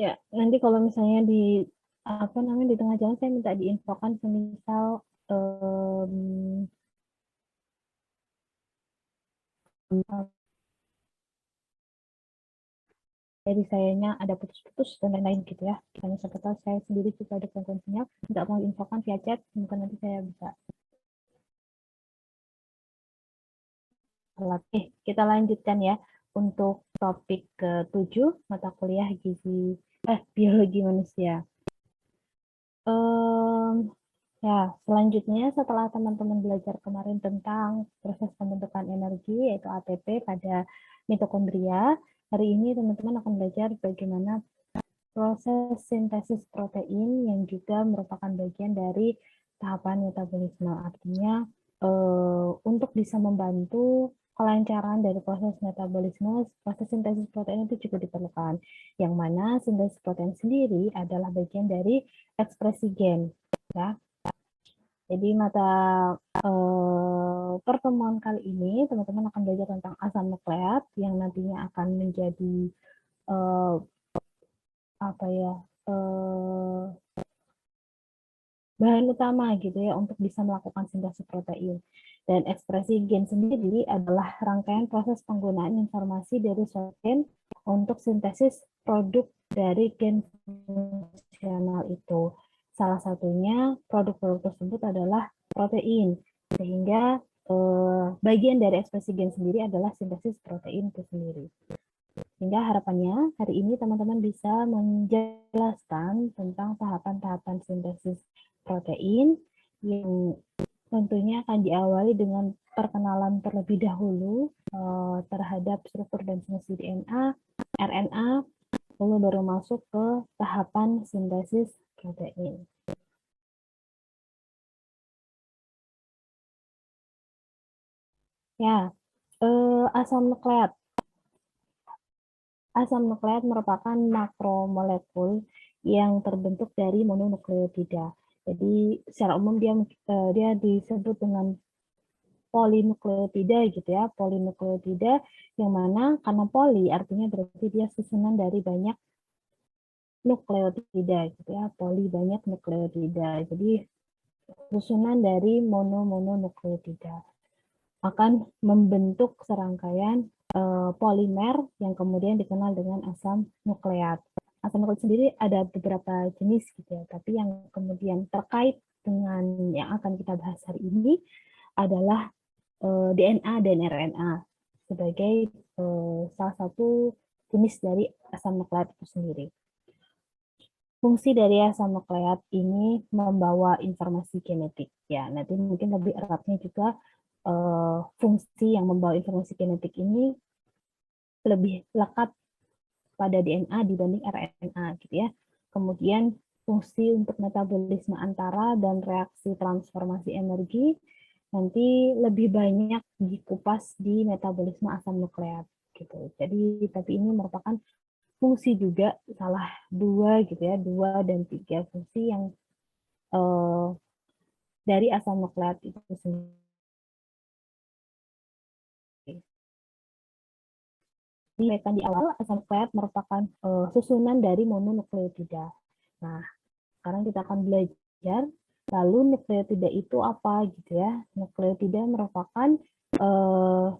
Ya, nanti kalau misalnya di apa namanya di tengah jalan saya minta diinfokan semisal dari sayanya ada putus-putus dan lain-lain gitu ya. Karena siapa tahu saya sendiri juga ada gangguan sinyal, nggak mau infokan via chat, mungkin nanti saya bisa telat. Kita lanjutkan ya untuk topik ke-7 mata kuliah biologi manusia. Um, Ya, selanjutnya setelah teman-teman belajar kemarin tentang proses pembentukan energi yaitu ATP pada mitokondria, hari ini teman-teman akan belajar bagaimana proses sintesis protein yang juga merupakan bagian dari tahapan metabolisme. Artinya, untuk bisa membantu kelancaran dari proses metabolisme, proses sintesis protein itu juga diperlukan. Yang mana sintesis protein sendiri adalah bagian dari ekspresi gen. Ya. Jadi pertemuan kali ini teman-teman akan belajar tentang asam nukleat yang nantinya akan menjadi eh, apa ya eh, bahan utama gitu ya untuk bisa melakukan sintesis protein. Dan ekspresi gen sendiri adalah rangkaian proses penggunaan informasi dari suatu gen untuk sintesis produk dari gen fungsional itu. Salah satunya produk-produk tersebut adalah protein, sehingga bagian dari ekspresi gen sendiri adalah sintesis protein itu sendiri. Sehingga harapannya hari ini teman-teman bisa menjelaskan tentang tahapan-tahapan sintesis protein yang tentunya akan diawali dengan perkenalan terlebih dahulu terhadap struktur dan fungsi DNA, RNA, lalu baru masuk ke tahapan sintesis protein. Ya, asam nukleat. Asam nukleat merupakan makromolekul yang terbentuk dari mononukleotida. Jadi secara umum dia disebut dengan polinukleotida gitu ya, polinukleotida yang mana karena poli artinya berarti dia susunan dari banyak nukleotida gitu ya, poli banyak nukleotida. Jadi susunan dari mono-mononukleotida akan membentuk serangkaian polimer yang kemudian dikenal dengan asam nukleat. Asam nukleat sendiri ada beberapa jenis gitu ya, tapi yang kemudian terkait dengan yang akan kita bahas hari ini adalah DNA dan RNA sebagai salah satu jenis dari asam nukleat itu sendiri. Fungsi dari asam nukleat ini membawa informasi genetik. Ya, nanti mungkin lebih eratnya juga fungsi yang membawa informasi genetik ini lebih lekat pada DNA dibanding RNA gitu ya. Kemudian fungsi untuk metabolisme antara dan reaksi transformasi energi nanti lebih banyak dikupas di metabolisme asam nukleat gitu. Jadi tapi ini merupakan fungsi juga salah dua gitu ya, 2 dan 3 fungsi yang eh, dari asam nukleat itu sendiri. Disampaikan di awal, asam nukleat merupakan susunan dari mononukleotida. Nah, sekarang kita akan belajar lalu nukleotida itu apa gitu ya. Nukleotida merupakan uh,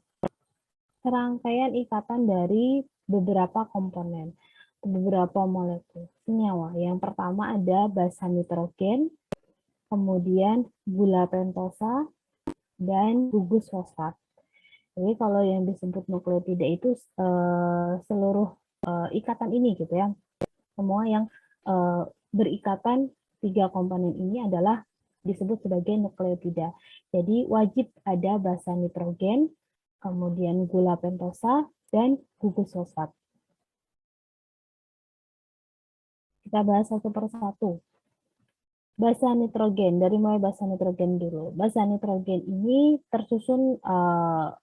serangkaian ikatan dari beberapa komponen, beberapa molekul senyawa. Yang pertama ada basa nitrogen, kemudian gula pentosa, dan gugus fosfat. Jadi kalau yang disebut nukleotida itu seluruh ikatan ini gitu ya. Semua yang berikatan 3 komponen ini adalah disebut sebagai nukleotida. Jadi wajib ada basa nitrogen, kemudian gula pentosa, dan gugus fosfat. Kita bahas satu persatu. Basa nitrogen, dari mulai basa nitrogen dulu. Basa nitrogen ini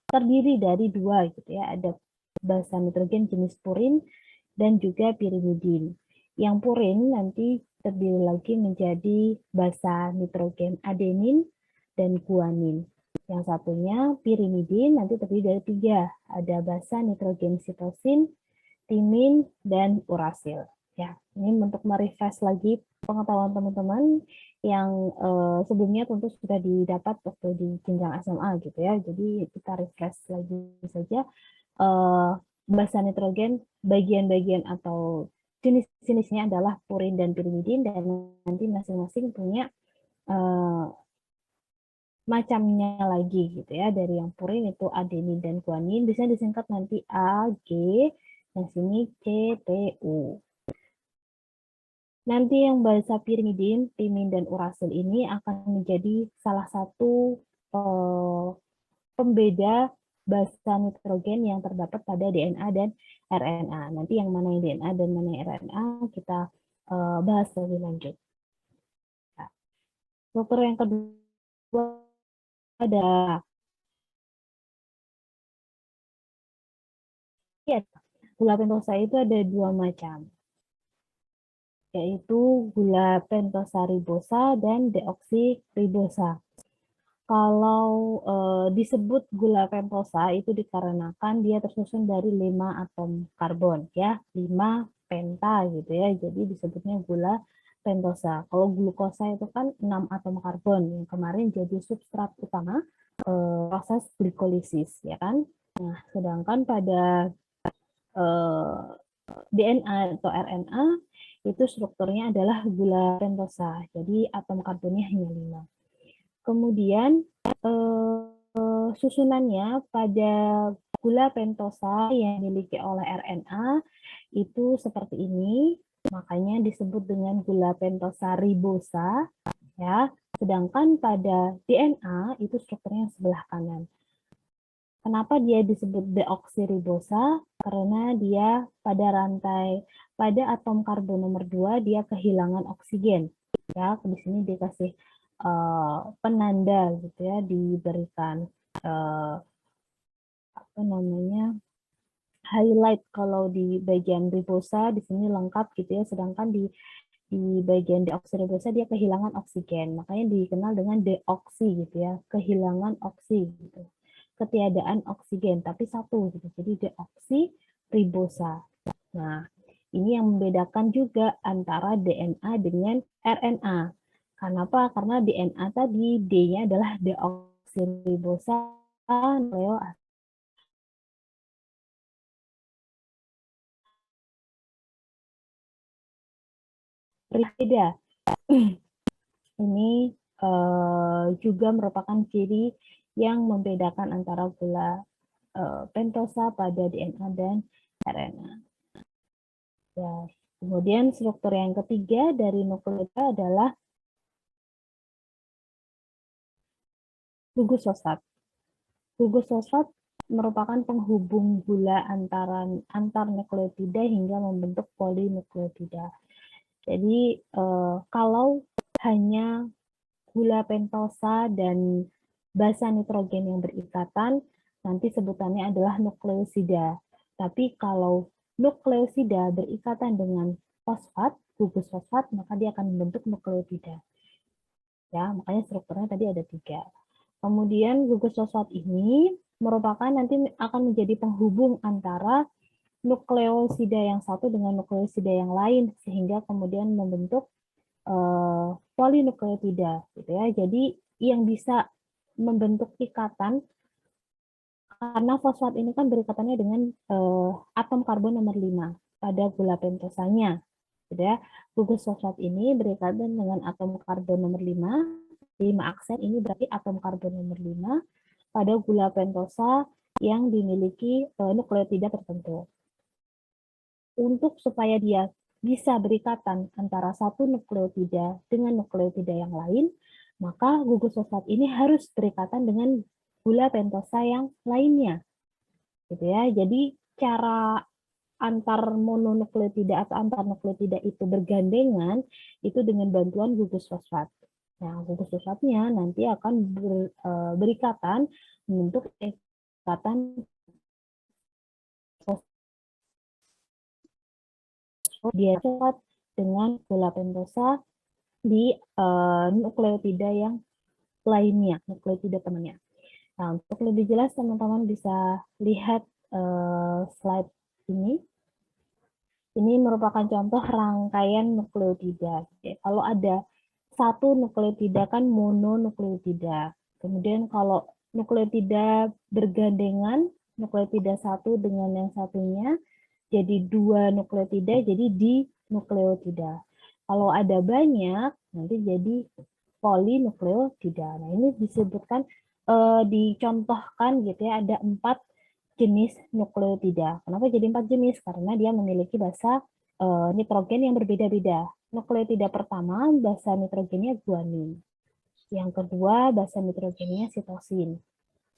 terdiri dari 2 gitu ya. Ada basa nitrogen jenis purin dan juga pirimidin. Yang purin nanti terdiri lagi menjadi basa nitrogen adenin dan guanin. Yang satunya pirimidin nanti terdiri dari 3. Ada basa nitrogen sitosin, timin, dan urasil. Ya, ini untuk merefresh lagi pengetahuan teman-teman yang sebelumnya tentu sudah didapat waktu di jenjang SMA gitu ya. Jadi kita refresh lagi saja basa nitrogen, bagian-bagian atau jenis-jenisnya adalah purin dan pirimidin, dan nanti masing-masing punya macamnya lagi gitu ya. Dari yang purin itu adenin dan guanin, bisa disingkat nanti A, G, yang sini C, T, U. Nanti yang basa pirimidin, timin, dan urasil ini akan menjadi salah satu pembeda basa nitrogen yang terdapat pada DNA dan RNA. Nanti yang mana yang DNA dan mana yang RNA kita bahas lebih lanjut. Nah, struktur yang kedua ada ya, gula pentosa itu ada 2 macam, yaitu gula pentosa ribosa dan deoksiribosa. Kalau disebut gula pentosa itu dikarenakan dia tersusun dari 5 atom karbon ya, 5 penta gitu ya. Jadi disebutnya gula pentosa. Kalau glukosa itu kan 6 atom karbon yang kemarin jadi substrat utama proses glikolisis ya kan. Nah, sedangkan pada DNA atau RNA itu strukturnya adalah gula pentosa. Jadi atom karbonnya hanya 5. Kemudian susunannya pada gula pentosa yang dimiliki oleh RNA itu seperti ini, makanya disebut dengan gula pentosa ribosa ya. Sedangkan pada DNA itu strukturnya sebelah kanan. Kenapa dia disebut deoksiribosa? Karena dia pada rantai, pada atom karbon nomor 2 dia kehilangan oksigen. Ya, di sini dikasih penanda gitu ya, diberikan apa namanya highlight kalau di bagian ribosa di sini lengkap gitu ya, sedangkan di bagian deoksiribosa dia kehilangan oksigen, makanya dikenal dengan deoksi gitu ya, kehilangan oksi gitu, ketiadaan oksigen tapi satu gitu, jadi deoksiribosa. Nah, ini yang membedakan juga antara DNA dengan RNA. Kenapa? Karena DNA tadi D-nya adalah deoksiribosa berbeda. Ini juga merupakan ciri yang membedakan antara gula pentosa pada DNA dan RNA. Ya. Kemudian struktur yang ketiga dari nukleotida adalah gugus fosfat. Gugus fosfat merupakan penghubung gula antar nukleotida hingga membentuk polinukleotida. Jadi kalau hanya gula pentosa dan basa nitrogen yang berikatan, nanti sebutannya adalah nukleosida. Tapi kalau nukleosida berikatan dengan fosfat, gugus fosfat, maka dia akan membentuk nukleotida. Ya, makanya strukturnya tadi ada 3. Kemudian gugus fosfat ini merupakan nanti akan menjadi penghubung antara nukleosida yang satu dengan nukleosida yang lain, sehingga kemudian membentuk polinukleotida gitu ya. Jadi yang bisa membentuk ikatan, karena fosfat ini kan berikatannya dengan atom karbon nomor 5 pada gula pentosanya gitu ya. Gugus fosfat ini berikatan dengan atom karbon nomor 5 aksen ini berarti atom karbon nomor 5 pada gula pentosa yang dimiliki nukleotida tertentu. Untuk supaya dia bisa berikatan antara satu nukleotida dengan nukleotida yang lain, maka gugus fosfat ini harus berikatan dengan gula pentosa yang lainnya. Gitu ya. Jadi cara antar mononukleotida atau antar nukleotida itu bergandengan itu dengan bantuan gugus fosfat. Nah, gugus fosfatnya nanti akan berikatan membentuk ikatan dia cepat dengan gula pentosa di nukleotida yang lainnya, nukleotida temannya. Nah, untuk lebih jelas teman-teman bisa lihat slide ini. Ini merupakan contoh rangkaian nukleotida. Oke, kalau ada satu nukleotida kan mononukleotida. Kemudian kalau nukleotida bergandengan, nukleotida satu dengan yang satunya, jadi dua nukleotida, jadi dinukleotida. Kalau ada banyak, nanti jadi polinukleotida. Nah, ini disebutkan, dicontohkan gitu ya, ada 4 jenis nukleotida. Kenapa jadi 4 jenis? Karena dia memiliki basa nitrogen yang berbeda-beda. Nukleotida pertama, basa nitrogennya guanin. Yang kedua, basa nitrogennya sitosin.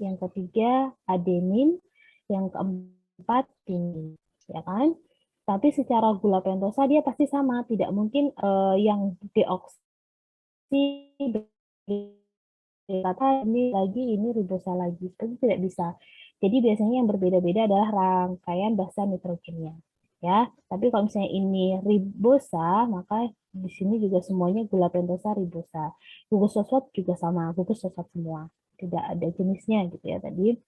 Yang ketiga, adenin. Yang keempat, timin. Ya kan? Tapi secara gula pentosa dia pasti sama. Tidak mungkin yang deoksi kata ini ribosa lagi. Itu tidak bisa. Jadi biasanya yang berbeda-beda adalah rangkaian basa nitrogennya. Ya, tapi kalau misalnya ini ribosa, maka di sini juga semuanya gula pentosa ribosa. Gugus fosfat juga sama, gugus fosfat semua. Tidak ada jenisnya gitu ya tadi.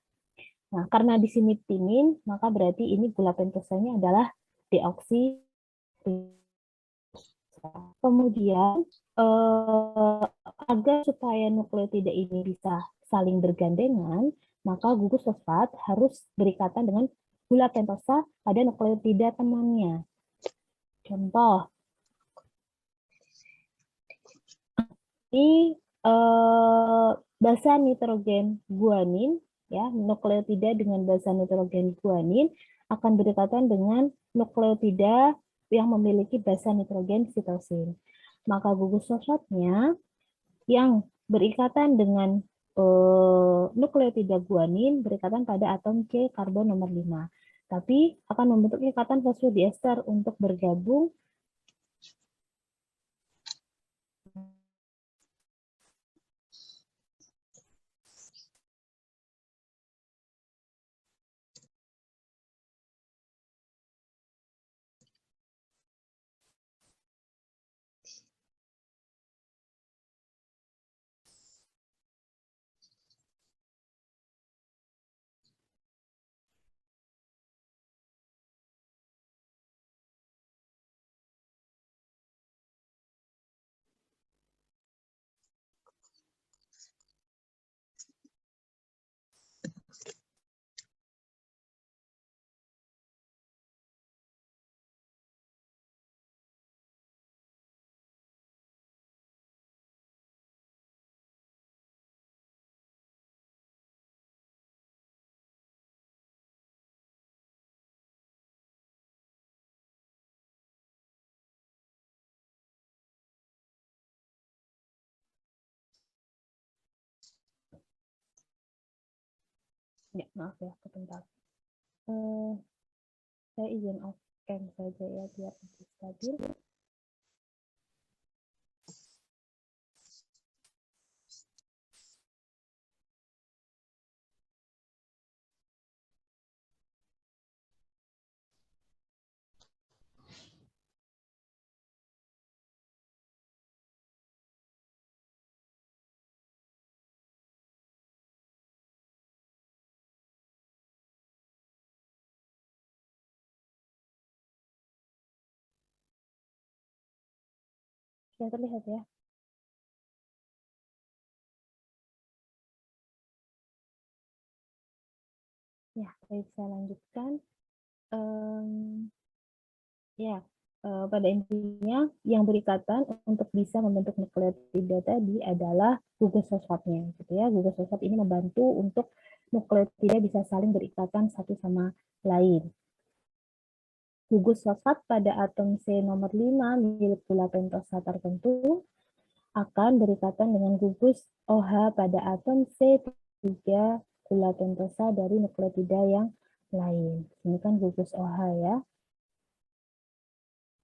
Nah, karena di sini timin, maka berarti ini gula pentosanya adalah deoksi. Kemudian agar supaya nukleotida ini bisa saling bergandengan, maka gugus fosfat harus berikatan dengan gula pentosa pada nukleotida temannya. Contoh, ini basa nitrogen guanin, ya, nukleotida dengan basa nitrogen guanin akan berikatan dengan nukleotida yang memiliki basa nitrogen sitosin. Maka gugus fosfatnya yang berikatan dengan nukleotida guanin berikatan pada atom C karbon nomor 5. Tapi akan membentuk ikatan fosfodiester untuk bergabung ya, maaf ya, sebentar. Saya izin off cam saja ya biar lebih stabil. Sudah terlihat ya? Ya, baik, saya lanjutkan. Ya, pada intinya yang berikatan untuk bisa membentuk nukleotida tadi adalah gugus fosfatnya, gitu ya. Gugus fosfat ini membantu untuk nukleotida bisa saling berikatan satu sama lain. Gugus fosfat pada atom C nomor 5 milik gula pentosa tertentu akan berikatan dengan gugus OH pada atom C3 gula pentosa dari nukleotida yang lain. Ini kan gugus OH ya.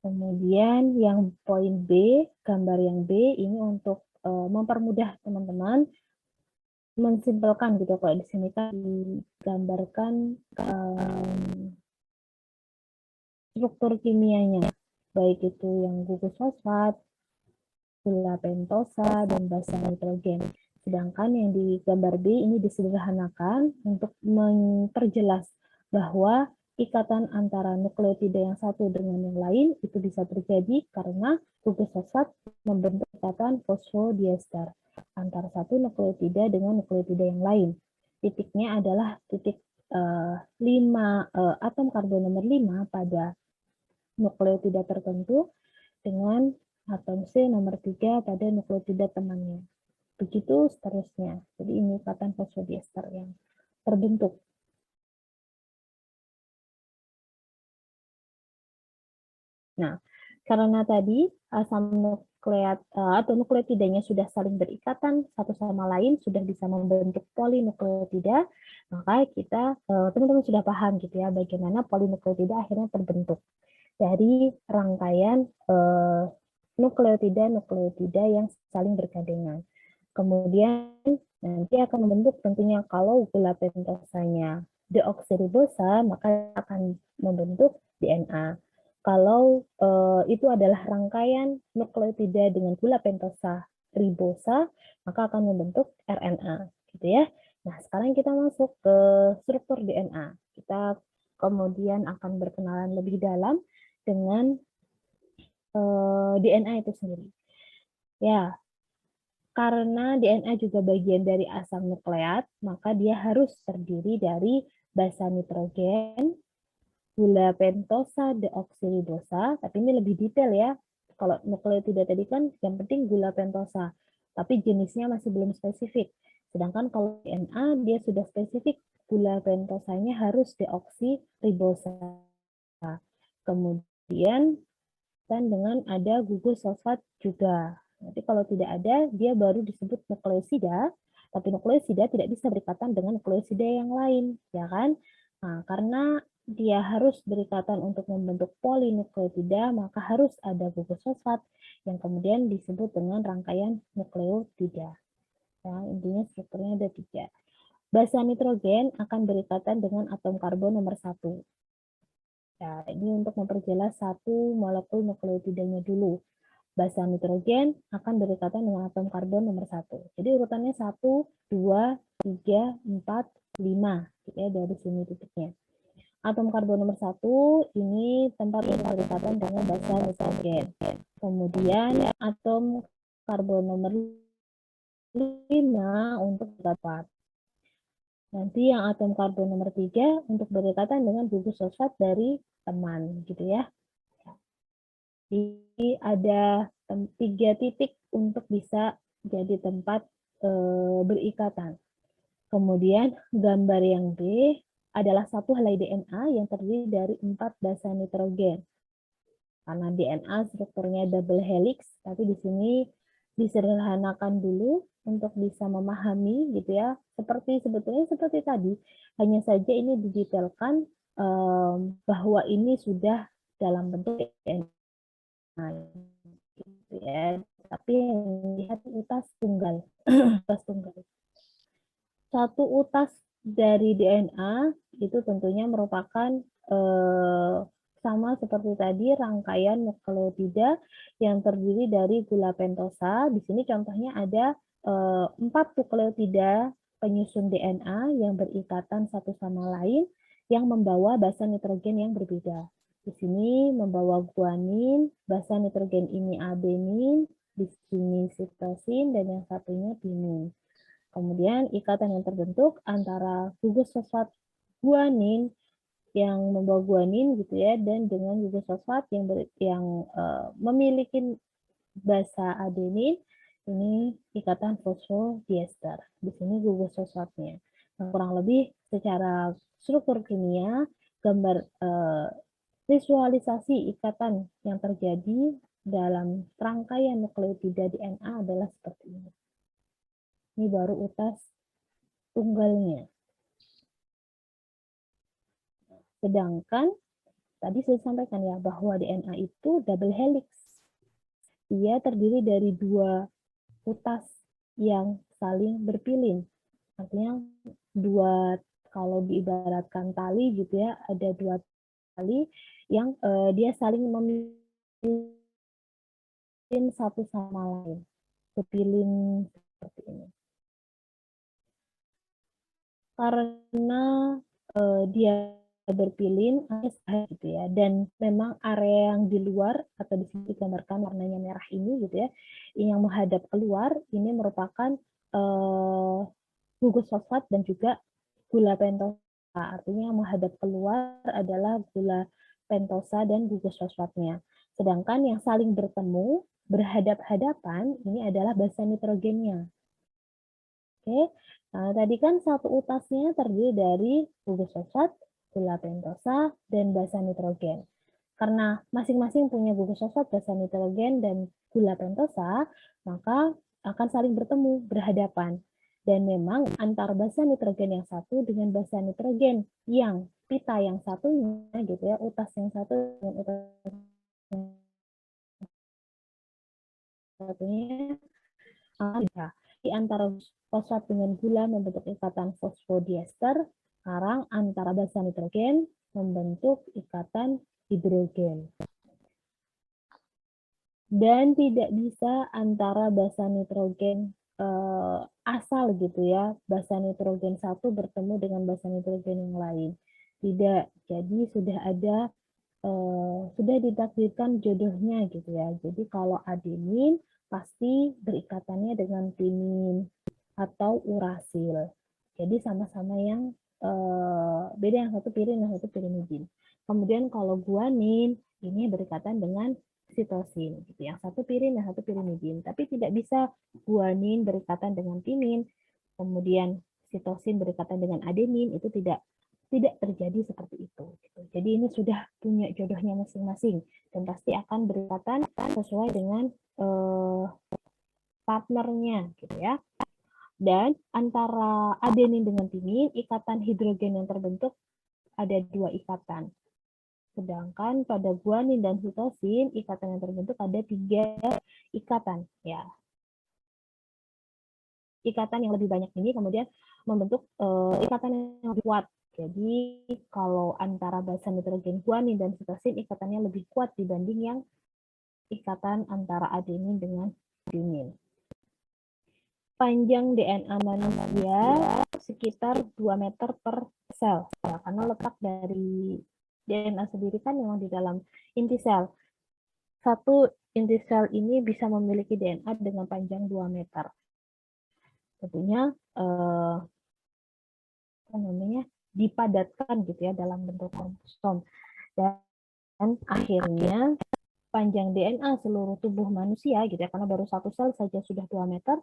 Kemudian yang poin B, gambar yang B ini untuk mempermudah teman-teman mensimpelkan gitu. Kalau di sini kan digambarkan struktur kimianya, baik itu yang gugus fosfat, gula pentosa, dan basa nitrogen. Sedangkan yang di gambar B ini disederhanakan untuk memperjelas bahwa ikatan antara nukleotida yang satu dengan yang lain itu bisa terjadi karena gugus fosfat membentuk ikatan fosfodiester antara satu nukleotida dengan nukleotida yang lain. Titiknya adalah titik 5 atom karbon nomor 5 pada nukleotida tertentu dengan atom C nomor 3 pada nukleotida temannya. Begitu seterusnya. Jadi ini ikatan fosfodiester yang terbentuk. Nah, karena tadi asam nukleat atau nukleotidanya sudah saling berikatan satu sama lain, sudah bisa membentuk polinukleotida, maka kita teman-teman sudah paham gitu ya bagaimana polinukleotida akhirnya terbentuk dari rangkaian nukleotida yang saling bergandengan. Kemudian nanti akan membentuk tentunya kalau gula pentosanya deoksiribosa, maka akan membentuk DNA. Kalau itu adalah rangkaian nukleotida dengan gula pentosa ribosa, maka akan membentuk RNA, gitu ya. Nah, sekarang kita masuk ke struktur DNA. Kita kemudian akan berkenalan lebih dalam dengan DNA itu sendiri. Ya, karena DNA juga bagian dari asam nukleat, maka dia harus terdiri dari basa nitrogen, gula pentosa deoksiribosa, tapi ini lebih detail ya. Kalau nukleotida tadi kan yang penting gula pentosa, tapi jenisnya masih belum spesifik. Sedangkan kalau DNA dia sudah spesifik, gula pentosanya harus deoksiribosa. Kemudian dan dengan ada gugus fosfat juga. Nanti kalau tidak ada, dia baru disebut nukleosida, tapi nukleosida tidak bisa berikatan dengan nukleosida yang lain, ya kan? Nah, karena dia harus berikatan untuk membentuk polinukleotida, maka harus ada gugus fosfat yang kemudian disebut dengan rangkaian nukleotida. Ya, intinya strukturnya ada 3. Basa nitrogen akan berikatan dengan atom karbon nomor 1. Nah, ini untuk memperjelas satu molekul nukleotidanya dulu. Basa nitrogen akan berikatan dengan atom karbon nomor 1. Jadi urutannya 1, 2, 3, 4, 5. Ya, dari sini titiknya. Atom karbon nomor 1 ini tempat yang berikatan dengan basa nitrogen. Kemudian atom karbon nomor 5 untuk dapat. Nanti yang atom karbon nomor 3 untuk berikatan dengan gugus fosfat dari teman, gitu ya. Jadi ada 3 titik untuk bisa jadi tempat berikatan. Kemudian gambar yang B adalah satu helai DNA yang terdiri dari 4 basa nitrogen. Karena DNA strukturnya double helix, tapi di sini disederhanakan dulu untuk bisa memahami gitu ya. Sebetulnya seperti tadi, hanya saja ini didetailkan bahwa ini sudah dalam bentuk DNA gitu ya. Tapi yang lihat utas tunggal, utas tunggal. Satu utas dari DNA itu tentunya merupakan sama seperti tadi rangkaian nukleotida yang terdiri dari gula pentosa. Di sini contohnya ada 4 nukleotida penyusun DNA yang berikatan satu sama lain yang membawa basa nitrogen yang berbeda. Di sini membawa guanin, basa nitrogen ini adenin, di sini sitosin, dan yang satunya timin. Kemudian ikatan yang terbentuk antara gugus fosfat guanin yang membawa guanin gitu ya, dan dengan gugus fosfat yang memiliki basa adenin, ini ikatan fosfodiester. Di sini gugus fosfatnya. Nah, kurang lebih secara struktur kimia, gambar visualisasi ikatan yang terjadi dalam rangkaian nukleotida DNA adalah seperti ini. Ini baru utas tunggalnya. Sedangkan tadi saya sampaikan ya bahwa DNA itu double helix. Ia terdiri dari 2 utas yang saling berpilin. Artinya kalau diibaratkan tali gitu ya, ada 2 tali yang dia saling memilin satu sama lain. Berpilin seperti ini. karena dia berpilin gitu ya, dan memang area yang di luar atau di sini digambarkan warnanya merah ini gitu ya, yang menghadap keluar ini merupakan gugus fosfat dan juga gula pentosa. Artinya yang menghadap keluar adalah gula pentosa dan gugus fosfatnya. Sedangkan yang saling bertemu berhadap-hadapan ini adalah basa nitrogennya. Oke, nah tadi kan satu utasnya terdiri dari gugus fosfat, gula pentosa, dan basa nitrogen. Karena masing-masing punya gugus fosfat, basa nitrogen, dan gula pentosa, maka akan saling bertemu, berhadapan. Dan memang antar basa nitrogen yang satu dengan basa nitrogen yang pita yang satunya, gitu ya, utas yang satu dengan utas yang satunya, di antara fosfat dengan gula membentuk ikatan fosfodiester, sekarang antara basa nitrogen membentuk ikatan hidrogen. Dan tidak bisa antara basa nitrogen asal gitu ya, basa nitrogen satu bertemu dengan basa nitrogen yang lain. Tidak, jadi sudah ditakdirkan jodohnya gitu ya. Jadi kalau adenin pasti berikatannya dengan timin atau urasil. Jadi sama-sama yang beda, yang satu pirin, yang satu pirimidin. Kemudian kalau guanin ini berikatan dengan sitosin gitu. Yang satu pirin, yang satu pirimidin. Tapi tidak bisa guanin berikatan dengan timin, kemudian sitosin berikatan dengan adenin, itu tidak terjadi seperti itu. Gitu. Jadi ini sudah punya jodohnya masing-masing dan pasti akan berikatan sesuai dengan partnernya, gitu ya. Dan antara adenin dengan timin, ikatan hidrogen yang terbentuk ada 2 ikatan. Sedangkan pada guanin dan sitosin, ikatan yang terbentuk ada 3 ikatan. Ya, ikatan yang lebih banyak ini kemudian membentuk ikatan yang lebih kuat. Jadi kalau antara basa nitrogen guanin dan sitosin, ikatannya lebih kuat dibanding yang ikatan antara adenin dengan timin. Panjang DNA manusia sekitar 2 meter per sel. Ya, karena letak dari DNA sendiri kan memang di dalam inti sel. Satu inti sel ini bisa memiliki DNA dengan panjang 2 meter. Tentunya dipadatkan gitu ya dalam bentuk kromosom. Dan akhirnya panjang DNA seluruh tubuh manusia gitu ya, karena baru satu sel saja sudah 2 meter.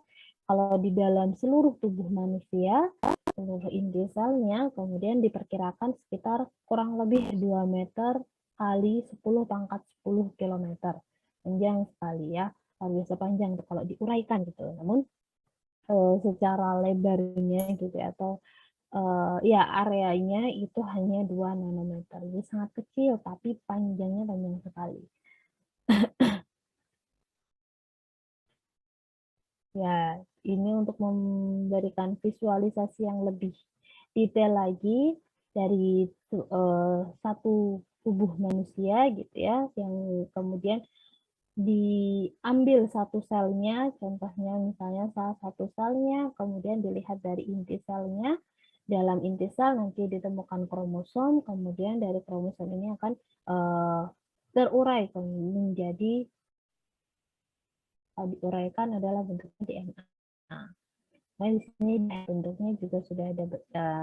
Kalau di dalam seluruh tubuh manusia, seluruh inti selnya kemudian diperkirakan sekitar kurang lebih 2 meter kali 10 pangkat 10 kilometer. Panjang sekali ya, luar biasa panjang kalau diuraikan gitu. Namun secara lebarnya gitu ya, atau ya areanya itu hanya 2 nanometer. Jadi sangat kecil tapi panjangnya panjang sekali. Ya, ini untuk memberikan visualisasi yang lebih detail lagi dari satu tubuh manusia gitu ya, yang kemudian diambil satu selnya, contohnya misalnya salah satu selnya, kemudian dilihat dari inti selnya. Dalam inti sel nanti ditemukan kromosom, kemudian dari kromosom ini akan terurai menjadi diuraikan adalah bentuknya DNA. Nah, di sini bentuknya juga sudah ada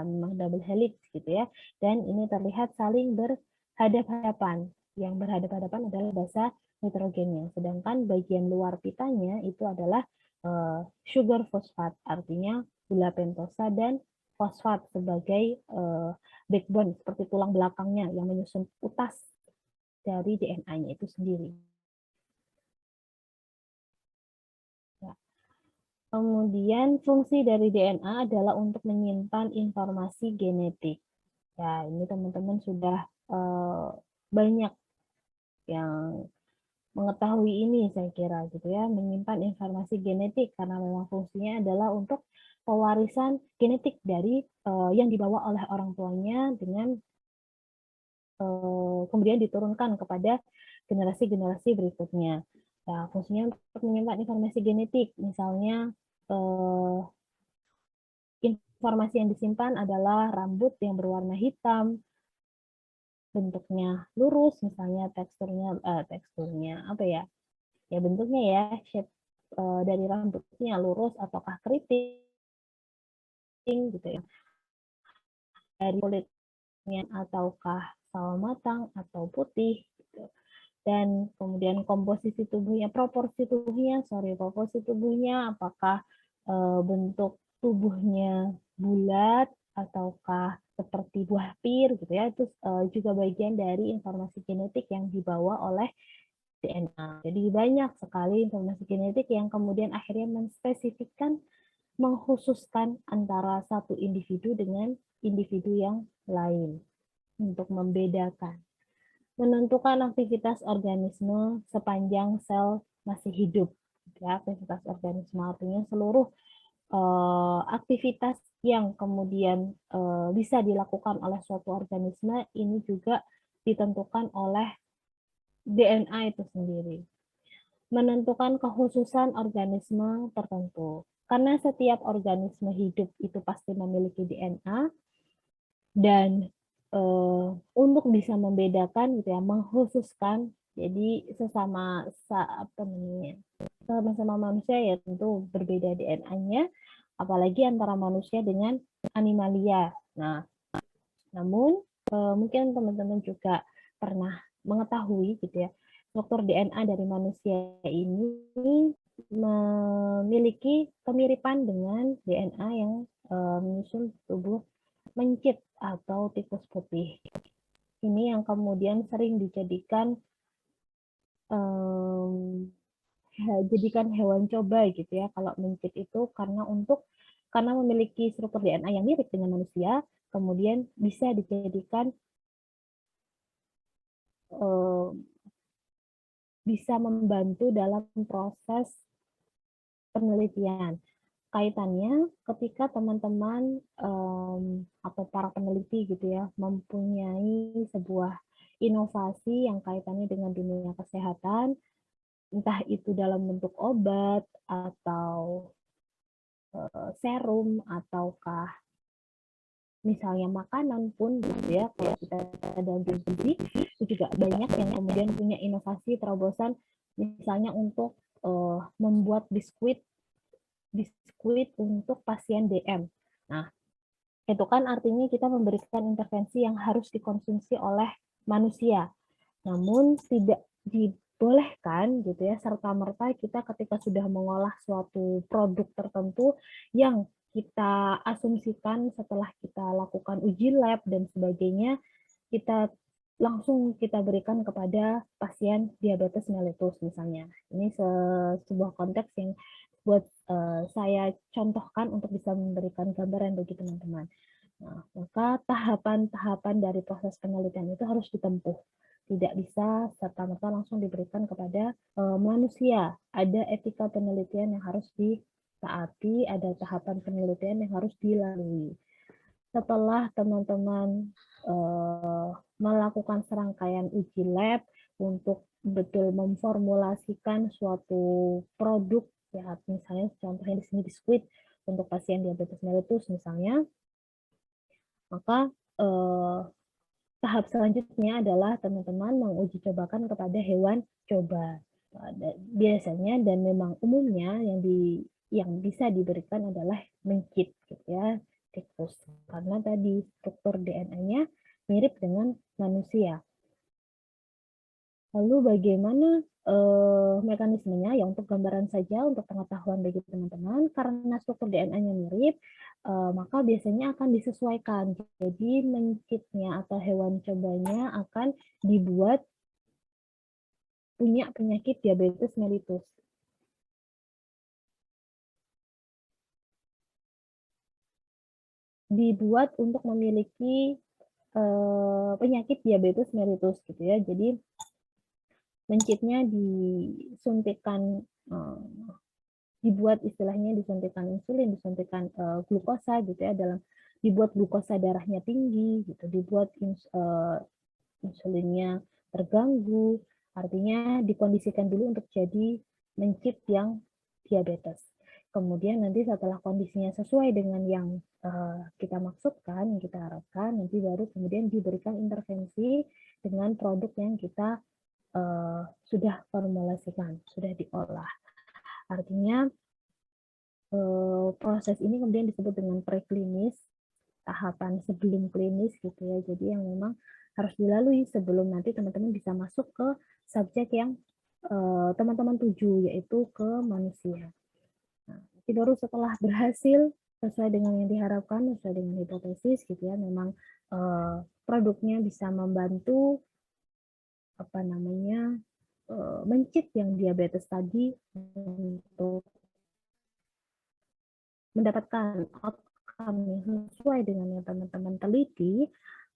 memang double helix gitu ya, dan ini terlihat saling berhadap-hadapan. Yang berhadap-hadapan adalah basa nitrogennya, sedangkan bagian luar pitanya itu adalah sugar fosfat, artinya gula pentosa dan fosfat sebagai backbone seperti tulang belakangnya yang menyusun utas dari DNA-nya itu sendiri. Ya. Kemudian fungsi dari DNA adalah untuk menyimpan informasi genetik. Ya, ini teman-teman sudah banyak yang mengetahui ini saya kira gitu ya, menyimpan informasi genetik karena memang fungsinya adalah untuk pewarisan genetik dari yang dibawa oleh orang tuanya dengan kemudian diturunkan kepada generasi-generasi berikutnya. Nah, fungsinya untuk menyimpan informasi genetik, misalnya informasi yang disimpan adalah rambut yang berwarna hitam, bentuknya lurus, misalnya teksturnya apa ya? Ya bentuknya ya, shape dari rambutnya lurus ataukah keriting gitu ya. Dari kulitnya ataukah sawo matang atau putih gitu. Dan kemudian proporsi tubuhnya apakah bentuk tubuhnya bulat ataukah seperti buah pir gitu ya, itu juga bagian dari informasi genetik yang dibawa oleh DNA. Jadi banyak sekali informasi genetik yang kemudian akhirnya mengkhususkan antara satu individu dengan individu yang lain untuk membedakan. Menentukan aktivitas organisme sepanjang sel masih hidup. Ya, aktivitas organisme artinya seluruh aktivitas yang kemudian bisa dilakukan oleh suatu organisme ini juga ditentukan oleh DNA itu sendiri. Menentukan kekhususan organisme tertentu. Karena setiap organisme hidup itu pasti memiliki DNA, dan untuk bisa membedakan gitu ya, mengkhususkan, jadi sama-sama manusia ya tentu berbeda DNA-nya, apalagi antara manusia dengan animalia. Nah, namun mungkin teman-teman juga pernah mengetahui gitu ya, struktur DNA dari manusia ini memiliki kemiripan dengan DNA yang menyusun tubuh mencit atau tikus putih. Ini yang kemudian sering jadikan hewan coba gitu ya. Kalau mencit itu karena memiliki struktur DNA yang mirip dengan manusia, kemudian bisa dijadikan bisa membantu dalam proses penelitian. Kaitannya ketika teman-teman atau para peneliti gitu ya mempunyai sebuah inovasi yang kaitannya dengan dunia kesehatan, entah itu dalam bentuk obat atau serum ataukah misalnya makanan pun gitu ya, kalau kita dalam gizi itu juga banyak yang kemudian punya inovasi terobosan, misalnya untuk membuat biskuit untuk pasien DM. Nah, itu kan artinya kita memberikan intervensi yang harus dikonsumsi oleh manusia. Namun tidak dibolehkan gitu ya serta-merta kita ketika sudah mengolah suatu produk tertentu yang kita asumsikan setelah kita lakukan uji lab dan sebagainya, kita berikan kepada pasien diabetes mellitus misalnya. Ini sebuah konteks yang buat saya contohkan untuk bisa memberikan gambaran bagi teman-teman. Nah, maka tahapan-tahapan dari proses penelitian itu harus ditempuh. Tidak bisa serta-merta langsung diberikan kepada manusia. Ada etika penelitian yang harus ditaati, ada tahapan penelitian yang harus dilalui. Setelah teman-teman melakukan serangkaian uji lab untuk betul memformulasikan suatu produk, ya misalnya contohnya di sini biskuit untuk pasien diabetes mellitus misalnya, maka tahap selanjutnya adalah teman-teman menguji cobakan kepada hewan coba. Biasanya dan memang umumnya yang bisa diberikan adalah mencit gitu ya, tikus, karena tadi struktur DNA-nya mirip dengan manusia. Lalu bagaimana mekanismenya? Ya untuk gambaran saja, untuk pengetahuan bagi teman-teman, karena struktur DNA-nya mirip, maka biasanya akan disesuaikan. Jadi mencitnya atau hewan cobanya akan dibuat punya penyakit diabetes mellitus. Dibuat untuk memiliki penyakit diabetes mellitus gitu ya. Jadi mencitnya dibuat istilahnya disuntikan insulin, disuntikan glukosa gitu ya, dibuat glukosa darahnya tinggi gitu, dibuat insulinnya terganggu, artinya dikondisikan dulu untuk jadi mencit yang diabetes. Kemudian nanti setelah kondisinya sesuai dengan yang kita maksudkan, yang kita harapkan, nanti baru kemudian diberikan intervensi dengan produk yang kita sudah formulasikan, sudah diolah. Artinya proses ini kemudian disebut dengan preklinis, tahapan sebelum klinis gitu ya. Jadi yang memang harus dilalui sebelum nanti teman-teman bisa masuk ke subjek yang teman-teman tuju, yaitu ke manusia. Nah, nanti baru setelah berhasil sesuai dengan yang diharapkan, sesuai dengan hipotesis gitu ya, memang produknya bisa membantu apa namanya mencit yang diabetes tadi untuk mendapatkan outcome yang sesuai dengan yang teman-teman teliti,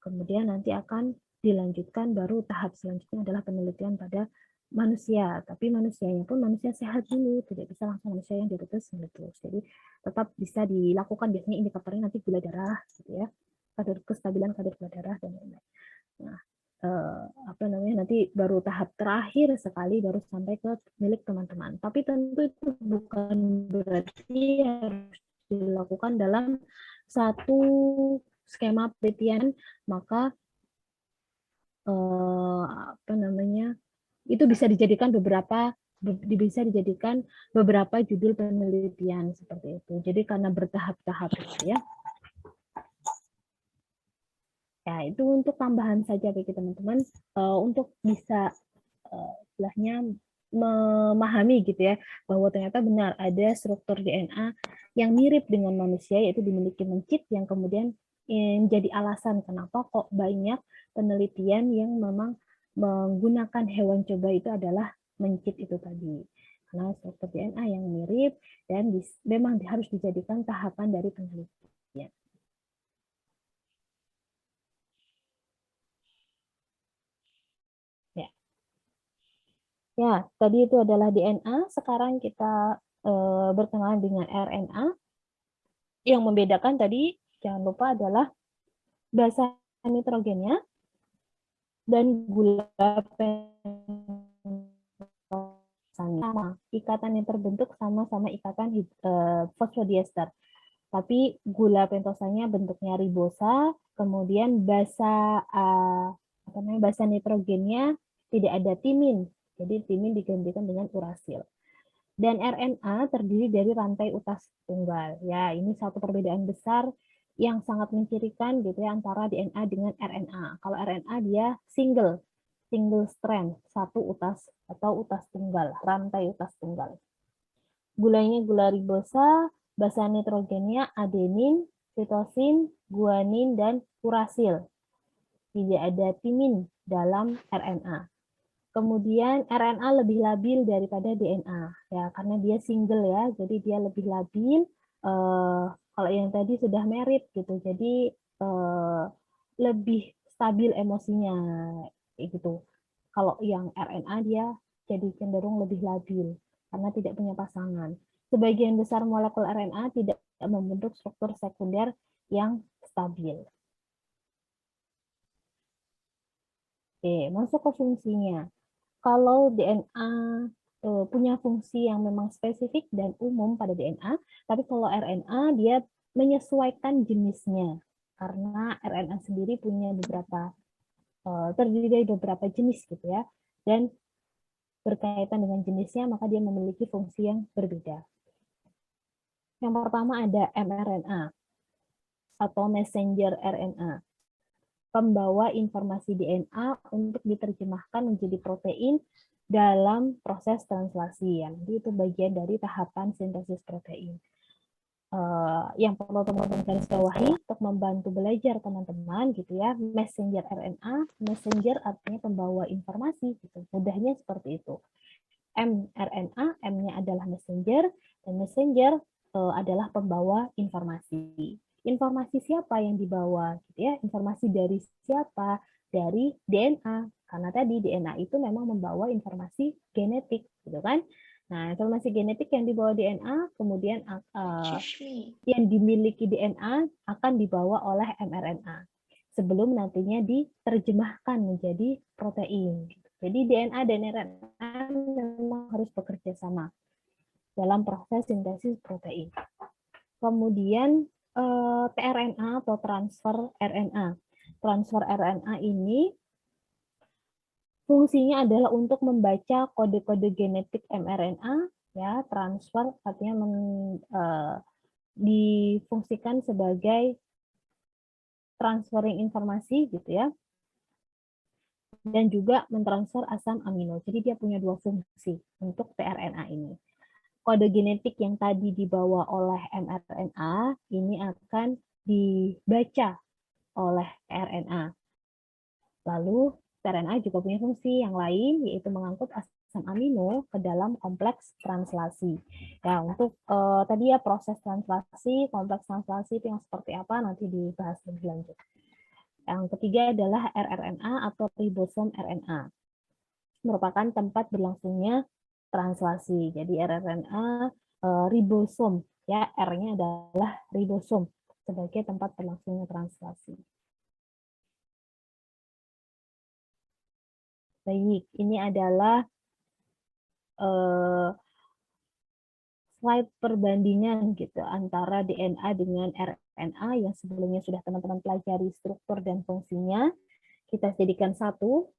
kemudian nanti akan dilanjutkan baru tahap selanjutnya adalah penelitian pada manusia, tapi manusianya pun manusia sehat dulu, tidak bisa langsung manusia yang diabetes meletus. Jadi tetap bisa dilakukan biasanya indikatornya nanti gula darah, gitu ya, kadar kestabilan kadar gula darah dan lain-lain. Nah, apa namanya nanti baru tahap terakhir sekali baru sampai ke milik teman-teman. Tapi tentu itu bukan berarti harus dilakukan dalam satu skema penelitian, maka apa namanya itu bisa dijadikan beberapa judul penelitian seperti itu. Jadi karena bertahap-tahap gitu ya. Ya, itu untuk tambahan saja bagi teman-teman untuk bisa istilahnya memahami gitu ya, bahwa ternyata benar ada struktur DNA yang mirip dengan manusia, yaitu dimiliki mencit, yang kemudian menjadi alasan kenapa kok banyak penelitian yang memang menggunakan hewan coba itu adalah mencit itu tadi. Karena struktur DNA yang mirip dan memang harus dijadikan tahapan dari penelitian. Ya. Ya, tadi itu adalah DNA. Sekarang kita berkenalan dengan RNA. Yang membedakan tadi, jangan lupa adalah basa nitrogennya dan gula sama. Ikatan yang terbentuk sama-sama ikatan fosfodiester. Tapi gula pentosanya bentuknya ribosa, kemudian basa nitrogennya tidak ada timin. Jadi timin digantikan dengan urasil. Dan RNA terdiri dari rantai utas tunggal. Ya, ini satu perbedaan besar yang sangat mencirikan gitu ya antara DNA dengan RNA. Kalau RNA dia single strand, satu utas atau utas tunggal, rantai utas tunggal. Gulanya gula ribosa, basa nitrogennya adenin, sitosin, guanin, dan urasil. Tidak ada timin dalam RNA. Kemudian RNA lebih labil daripada DNA, ya karena dia single ya, jadi dia lebih labil. Kalau yang tadi sudah merit gitu, jadi lebih stabil emosinya, gitu. Kalau yang RNA dia jadi cenderung lebih labil karena tidak punya pasangan. Sebagian besar molekul RNA tidak membentuk struktur sekunder yang stabil. Oke, masuk ke fungsinya. Kalau DNA punya fungsi yang memang spesifik dan umum pada DNA, tapi kalau RNA dia menyesuaikan jenisnya. Karena RNA sendiri punya terdiri dari beberapa jenis gitu ya. Dan berkaitan dengan jenisnya, maka dia memiliki fungsi yang berbeda. Yang pertama ada mRNA atau messenger RNA. Pembawa informasi DNA untuk diterjemahkan menjadi protein dalam proses translasi. Jadi itu bagian dari tahapan sintesis protein. Yang perlu teman-teman garis bawahi untuk membantu belajar teman-teman gitu ya, messenger RNA, messenger artinya pembawa informasi gitu. Mudahnya seperti itu. mRNA, M-nya adalah messenger, dan messenger adalah pembawa informasi. Informasi siapa yang dibawa gitu ya? Informasi dari siapa? Dari DNA. Karena tadi DNA itu memang membawa informasi genetik, gitu kan? Nah, informasi genetik yang dibawa DNA kemudian yang dimiliki DNA akan dibawa oleh mRNA sebelum nantinya diterjemahkan menjadi protein. Jadi DNA dan RNA memang harus bekerja sama. dalam proses sintesis protein. Kemudian tRNA atau transfer RNA. Transfer RNA ini fungsinya adalah untuk membaca kode-kode genetik mRNA, ya, transfer artinya difungsikan sebagai transferring informasi gitu ya, dan juga mentransfer asam amino. Jadi dia punya dua fungsi untuk tRNA ini. Kode genetik yang tadi dibawa oleh mRNA ini akan dibaca oleh RNA. Lalu tRNA juga punya fungsi yang lain, yaitu mengangkut asam amino ke dalam kompleks translasi. Ya, untuk tadi ya proses translasi, kompleks translasi itu yang seperti apa nanti dibahas lebih lanjut. Yang ketiga adalah rRNA atau ribosom RNA. Merupakan tempat berlangsungnya translasi. Jadi rRNA ribosom, ya, R-nya adalah ribosom sebagai tempat berlangsungnya translasi. Baik, ini adalah slide perbandingan gitu antara DNA dengan RNA yang sebelumnya sudah teman-teman pelajari struktur dan fungsinya. Kita jadikan satu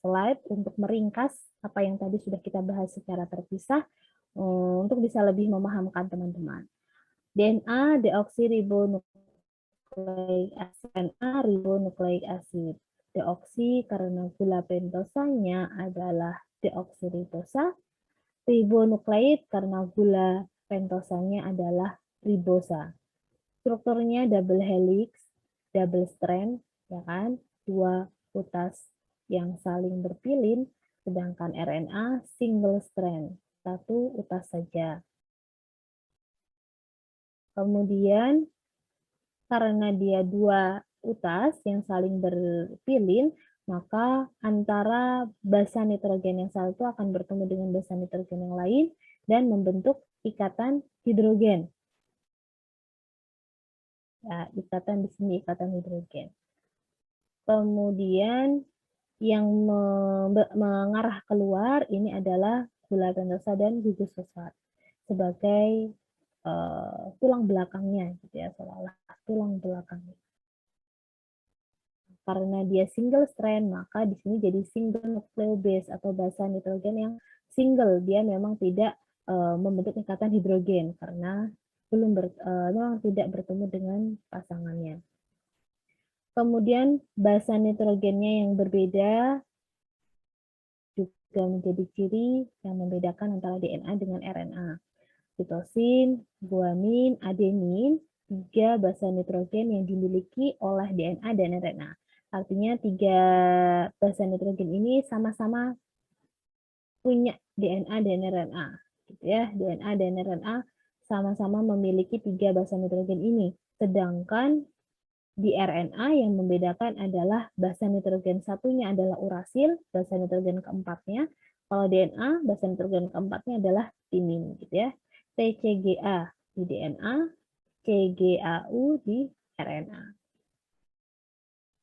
slide untuk meringkas apa yang tadi sudah kita bahas secara terpisah untuk bisa lebih memahamkan teman-teman. DNA deoksiribonukleik asid, RNA ribonukleik asid. Deoksi karena gula pentosanya adalah deoksiribosa, ribonukleid karena gula pentosanya adalah ribosa. Strukturnya double helix, double strand, ya kan? Dua utas yang saling berpilin, sedangkan RNA single strand, satu utas saja. Kemudian karena dia dua utas yang saling berpilin, maka antara basa nitrogen yang satu akan bertemu dengan basa nitrogen yang lain dan membentuk ikatan hidrogen. Ya, ikatan di sini ikatan hidrogen. Kemudian yang mengarah keluar ini adalah gula pentosa dan gugus fosfat sebagai tulang belakangnya, gitu ya, seolah-olah tulang belakangnya. Karena dia single strand, maka di sini jadi single nucleobase atau basa nitrogen yang single. Dia memang tidak membentuk ikatan hidrogen karena memang tidak bertemu dengan pasangannya. Kemudian basa nitrogennya yang berbeda juga menjadi ciri yang membedakan antara DNA dengan RNA. Sitosin, guanin, adenin, tiga basa nitrogen yang dimiliki oleh DNA dan RNA. Artinya tiga basa nitrogen ini sama-sama punya DNA dan RNA, gitu ya. DNA dan RNA sama-sama memiliki tiga basa nitrogen ini. Sedangkan di RNA yang membedakan adalah basa nitrogen satunya adalah urasil, basa nitrogen keempatnya. Kalau DNA, basa nitrogen keempatnya adalah timin, gitu ya. TCGA di DNA, CGAU di RNA.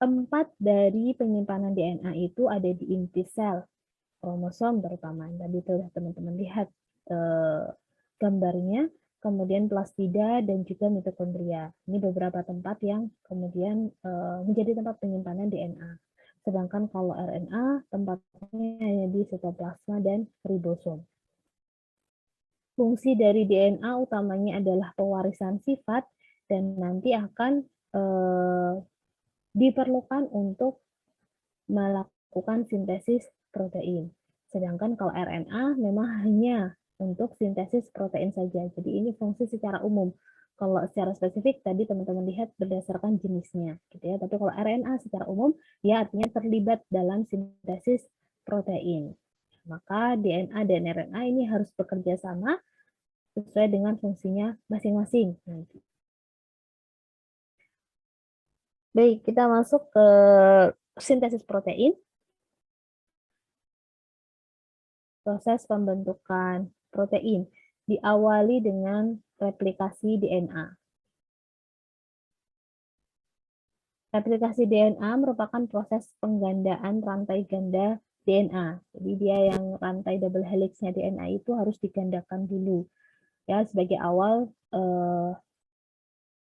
Tempat dari penyimpanan DNA itu ada di inti sel, kromosom terutama. Tadi sudah teman-teman lihat gambarnya, kemudian plastida dan juga mitokondria. Ini beberapa tempat yang kemudian menjadi tempat penyimpanan DNA. Sedangkan kalau RNA, tempatnya hanya di sitoplasma dan ribosom. Fungsi dari DNA utamanya adalah pewarisan sifat dan nanti akan diperlukan untuk melakukan sintesis protein. Sedangkan kalau RNA memang hanya untuk sintesis protein saja. Jadi ini fungsi secara umum. Kalau secara spesifik tadi teman-teman lihat berdasarkan jenisnya, gitu ya. Tapi kalau RNA secara umum dia artinya terlibat dalam sintesis protein. Maka DNA dan RNA ini harus bekerja sama sesuai dengan fungsinya masing-masing. Baik, kita masuk ke sintesis protein. Proses pembentukan protein diawali dengan replikasi DNA. Replikasi DNA merupakan proses penggandaan rantai ganda DNA. Jadi dia yang rantai double helixnya DNA itu harus digandakan dulu. ya sebagai awal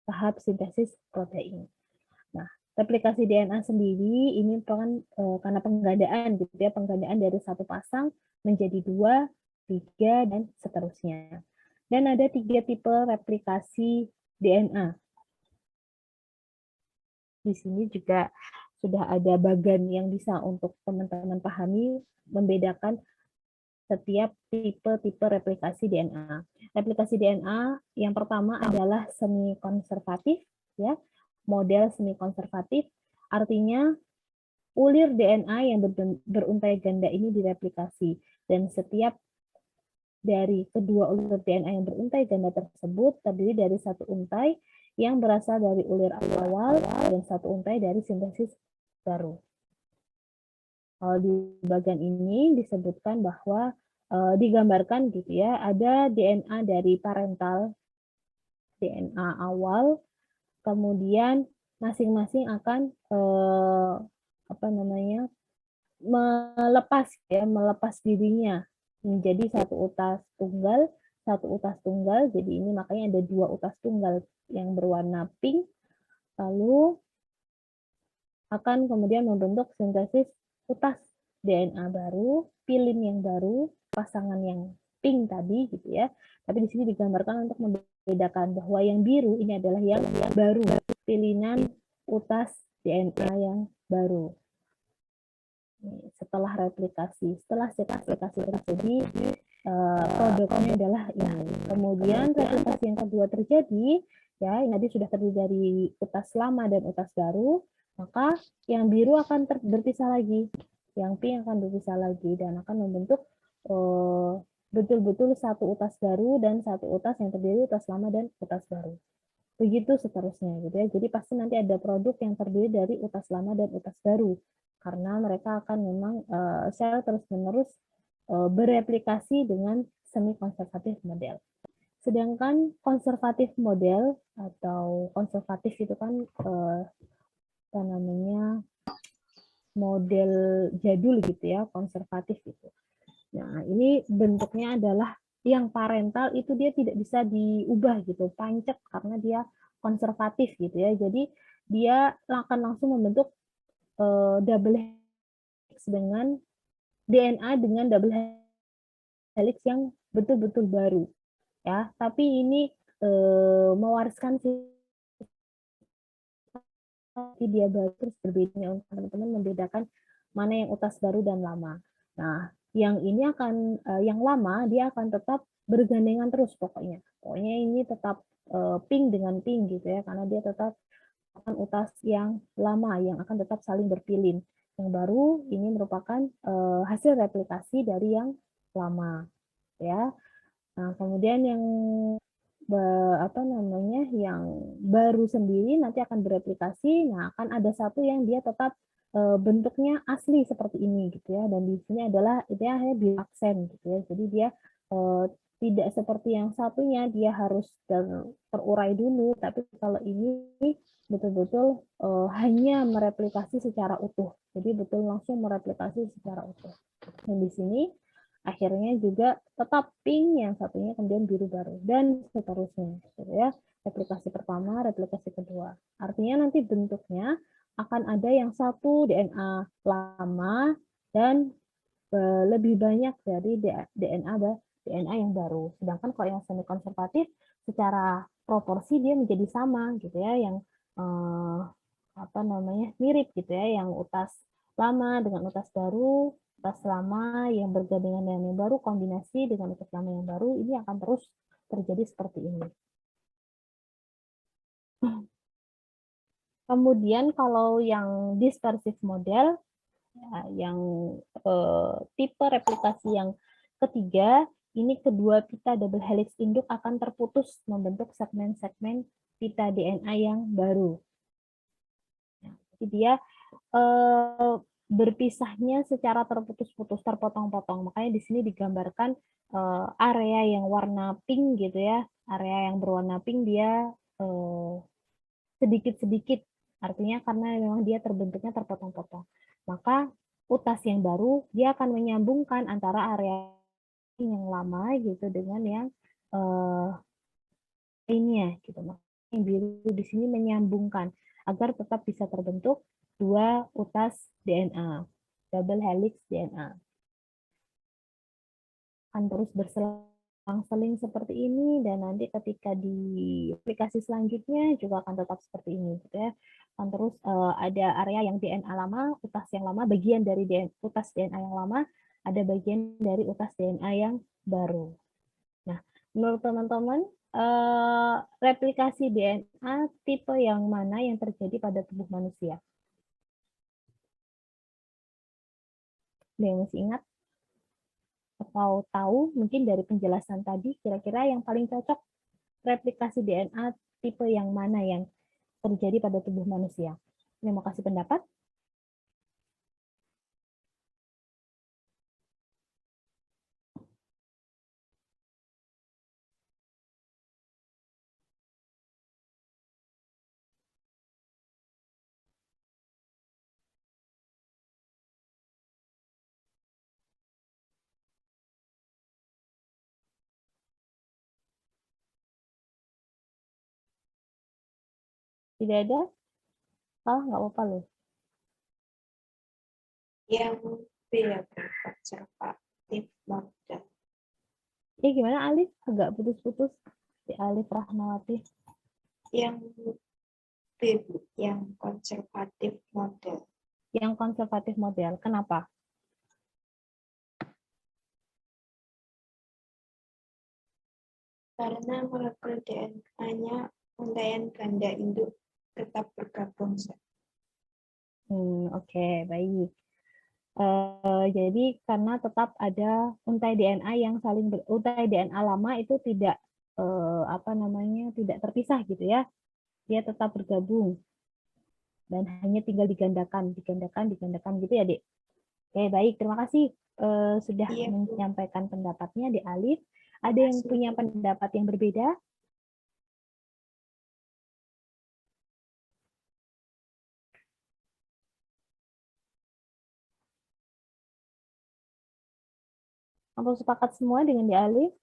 tahap sintesis protein. Nah, replikasi DNA sendiri ini merupakan karena penggandaan gitu ya, penggandaan dari satu pasang menjadi 2, 3 dan seterusnya. Dan ada 3 tipe replikasi DNA. Di sini juga sudah ada bagan yang bisa untuk teman-teman pahami membedakan setiap tipe-tipe replikasi DNA. Replikasi DNA yang pertama adalah semi konservatif, ya, model semi konservatif, artinya ulir DNA yang beruntai ganda ini direplikasi dan setiap dari kedua ulir DNA yang beruntai ganda tersebut terdiri dari satu untai yang berasal dari ulir awal dan satu untai dari sintesis baru. Kalau di bagian ini disebutkan bahwa digambarkan gitu ya, ada DNA dari parental, DNA awal, kemudian masing-masing akan melepas dirinya menjadi satu utas tunggal. Jadi ini makanya ada 2 utas tunggal yang berwarna pink, lalu akan kemudian membentuk sintesis utas DNA baru, pilin yang baru, pasangan yang pink tadi gitu ya. Tapi di sini digambarkan untuk membedakan bahwa yang biru ini adalah yang baru, pilinan utas DNA yang baru. Setelah replikasi terjadi, produknya adalah ini. Kemudian replikasi yang kedua terjadi, ya ini tadi sudah terdiri dari utas lama dan utas baru, maka yang biru akan berpisah lagi, yang pink akan berpisah lagi dan akan membentuk betul-betul satu utas baru dan satu utas yang terdiri utas lama dan utas baru. Begitu seterusnya gitu ya. Jadi pasti nanti ada produk yang terdiri dari utas lama dan utas baru karena mereka akan memang secara terus-menerus bereplikasi dengan semi konservatif model. Sedangkan konservatif model atau konservatif itu kan apa namanya model jadul gitu ya, konservatif gitu. Nah, ini bentuknya adalah yang parental itu dia tidak bisa diubah gitu, pancet karena dia konservatif gitu ya. Jadi dia akan langsung membentuk double helix dengan DNA dengan double helix yang betul-betul baru ya. Tapi ini mewariskan dia baru terus berbeda untuk teman-teman membedakan mana yang utas baru dan lama. Nah, yang ini akan yang lama dia akan tetap bergandengan terus pokoknya. Pokoknya ini tetap pink dengan pink gitu ya karena dia tetap akan utas yang lama yang akan tetap saling berpilin. Yang baru ini merupakan hasil replikasi dari yang lama ya. Nah, kemudian yang yang baru sendiri nanti akan bereplikasi. Nah, akan ada satu yang dia tetap bentuknya asli seperti ini gitu ya. Dan di sini adalah dia hanya biaksen gitu ya. Jadi dia tidak seperti yang satunya dia harus terurai dulu, tapi kalau ini betul-betul hanya mereplikasi secara utuh. Jadi betul langsung mereplikasi secara utuh. Dan di sini akhirnya juga tetap pink, yang satunya kemudian biru baru dan seterusnya gitu ya. Replikasi pertama, replikasi kedua. Artinya nanti bentuknya akan ada yang satu DNA lama dan lebih banyak dari DNA yang baru. Sedangkan kalau yang semi konservatif secara proporsi dia menjadi sama gitu ya, yang mirip gitu ya, yang utas lama dengan utas baru, utas lama yang bergandengan dengan yang baru, kombinasi dengan utas lama yang baru, ini akan terus terjadi seperti ini. Kemudian kalau yang dispersif model, ya, yang tipe replikasi yang ketiga, ini kedua pita double helix induk akan terputus membentuk segmen-segmen pita DNA yang baru. Nah, jadi dia berpisahnya secara terputus-putus, terpotong-potong. Makanya di sini digambarkan area yang warna pink gitu ya, area yang berwarna pink dia sedikit-sedikit. Artinya karena memang dia terbentuknya terpotong-potong. Maka utas yang baru dia akan menyambungkan antara area yang lama gitu dengan yang ini ya, gitu. Yang biru di sini menyambungkan agar tetap bisa terbentuk dua utas DNA, double helix DNA. Akan terus berselang-seling seperti ini, dan nanti ketika di aplikasi selanjutnya juga akan tetap seperti ini, gitu ya. Akan terus ada area yang DNA lama, utas yang lama, bagian dari utas DNA yang lama, ada bagian dari utas DNA yang baru. Nah, menurut teman-teman, replikasi DNA tipe yang mana yang terjadi pada tubuh manusia? Ada yang masih ingat? Atau tahu mungkin dari penjelasan tadi, kira-kira yang paling cocok replikasi DNA tipe yang mana yang terjadi pada tubuh manusia? Terima kasih pendapat. Tidak ada? Nggak apa-apa loh. Yang B ya, konservatif model. Gimana Alif? Agak putus-putus. Si Alif Rahmawati. Yang B, yang konservatif model. Yang konservatif model. Kenapa? Karena molekul DNA-nya untaian ganda induk tetap bergabung. Oke, baik. Jadi karena tetap ada untai DNA yang saling untai DNA lama itu tidak tidak terpisah gitu ya, dia tetap bergabung dan hanya tinggal digandakan gitu ya, Dik. Oke, baik, terima kasih sudah menyampaikan pendapatnya di Alif. Ada yang punya pendapat yang berbeda? Apa sepakat semua dengan di Alif?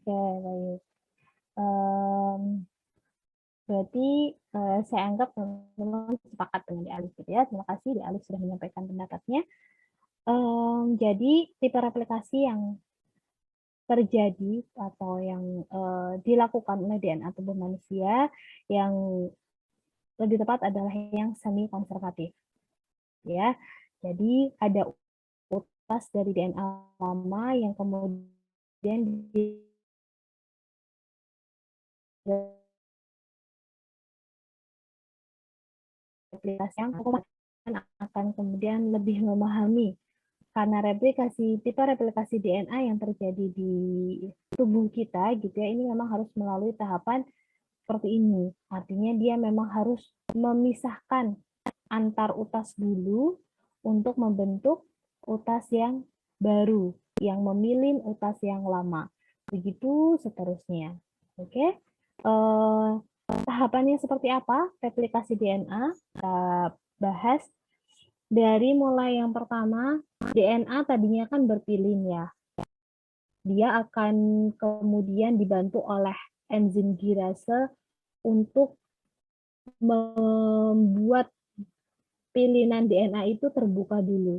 Oke, baik. Berarti saya anggap teman-teman sepakat dengan di Alif gitu ya. Terima kasih di Alif sudah menyampaikan pendapatnya. Jadi tipe replikasi yang terjadi atau yang dilakukan oleh DNA tubuh manusia yang lebih tepat adalah yang semi konservatif, ya. Jadi ada utas dari DNA lama yang kemudian replikasi yang akan kemudian lebih memahami, karena tipe replikasi DNA yang terjadi di tubuh kita gitu ya, ini memang harus melalui tahapan seperti ini. Artinya dia memang harus memisahkan antar utas dulu untuk membentuk utas yang baru, yang memilih utas yang lama. Begitu seterusnya. Oke. Tahapannya seperti apa? Replikasi DNA. Kita bahas dari mulai yang pertama, DNA tadinya kan berpilin ya. Dia akan kemudian dibantu oleh enzim girase untuk membuat pilihan DNA itu terbuka dulu.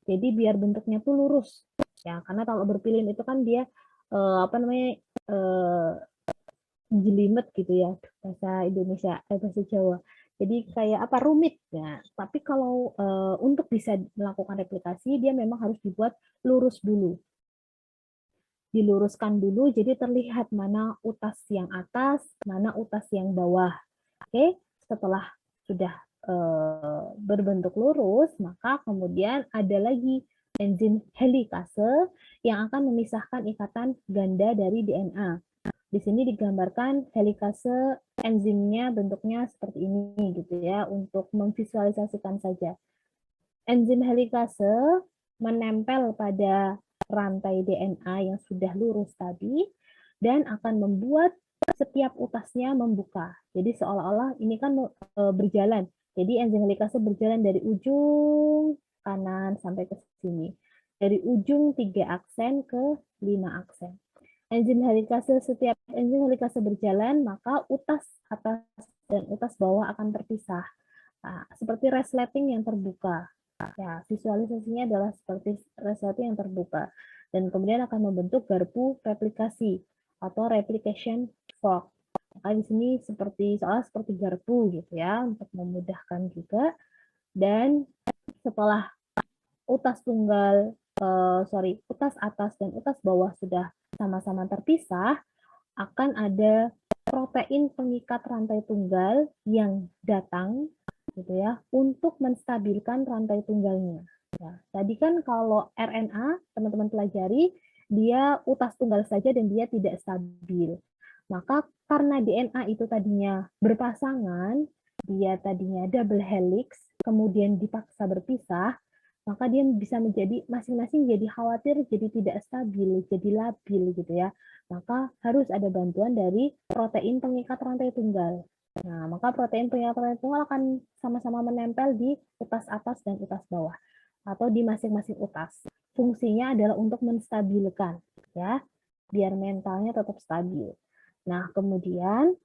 Jadi biar bentuknya tuh lurus. Ya, karena kalau berpilin itu kan dia jelimet gitu ya, bahasa Indonesia, bahasa Jawa. Jadi kayak rumit ya. Tapi kalau untuk bisa melakukan replikasi dia memang harus dibuat lurus dulu. Diluruskan dulu jadi terlihat mana utas yang atas, mana utas yang bawah. Oke, setelah sudah berbentuk lurus, maka kemudian ada lagi enzim helikase yang akan memisahkan ikatan ganda dari DNA. Di sini digambarkan helikase enzimnya bentuknya seperti ini gitu ya, untuk memvisualisasikan saja. Enzim helikase menempel pada rantai DNA yang sudah lurus tadi dan akan membuat setiap utasnya membuka. Jadi seolah-olah ini kan berjalan. Jadi enzim helikase berjalan dari ujung kanan sampai ke sini. Dari ujung 3 aksen ke 5 aksen. Setiap enzim helikase berjalan, maka utas atas dan utas bawah akan terpisah. Nah, seperti resleting yang terbuka. Ya, visualisasinya adalah seperti resleting yang terbuka. Dan kemudian akan membentuk garpu replikasi atau replication fork. Maka di sini seperti garpu gitu ya, untuk memudahkan juga. Dan setelah utas utas atas dan utas bawah sudah sama-sama terpisah, akan ada protein pengikat rantai tunggal yang datang gitu ya untuk menstabilkan rantai tunggalnya. Ya, tadi kan kalau RNA teman-teman pelajari dia utas tunggal saja dan dia tidak stabil. Maka karena DNA itu tadinya berpasangan, dia tadinya double helix, kemudian dipaksa berpisah, maka dia bisa menjadi masing-masing jadi khawatir, jadi tidak stabil, jadi labil gitu ya. Maka harus ada bantuan dari protein pengikat rantai tunggal. Nah, maka protein pengikat rantai tunggal akan sama-sama menempel di utas atas dan utas bawah atau di masing-masing utas. Fungsinya adalah untuk menstabilkan ya, biar mentalnya tetap stabil. Nah, kemudian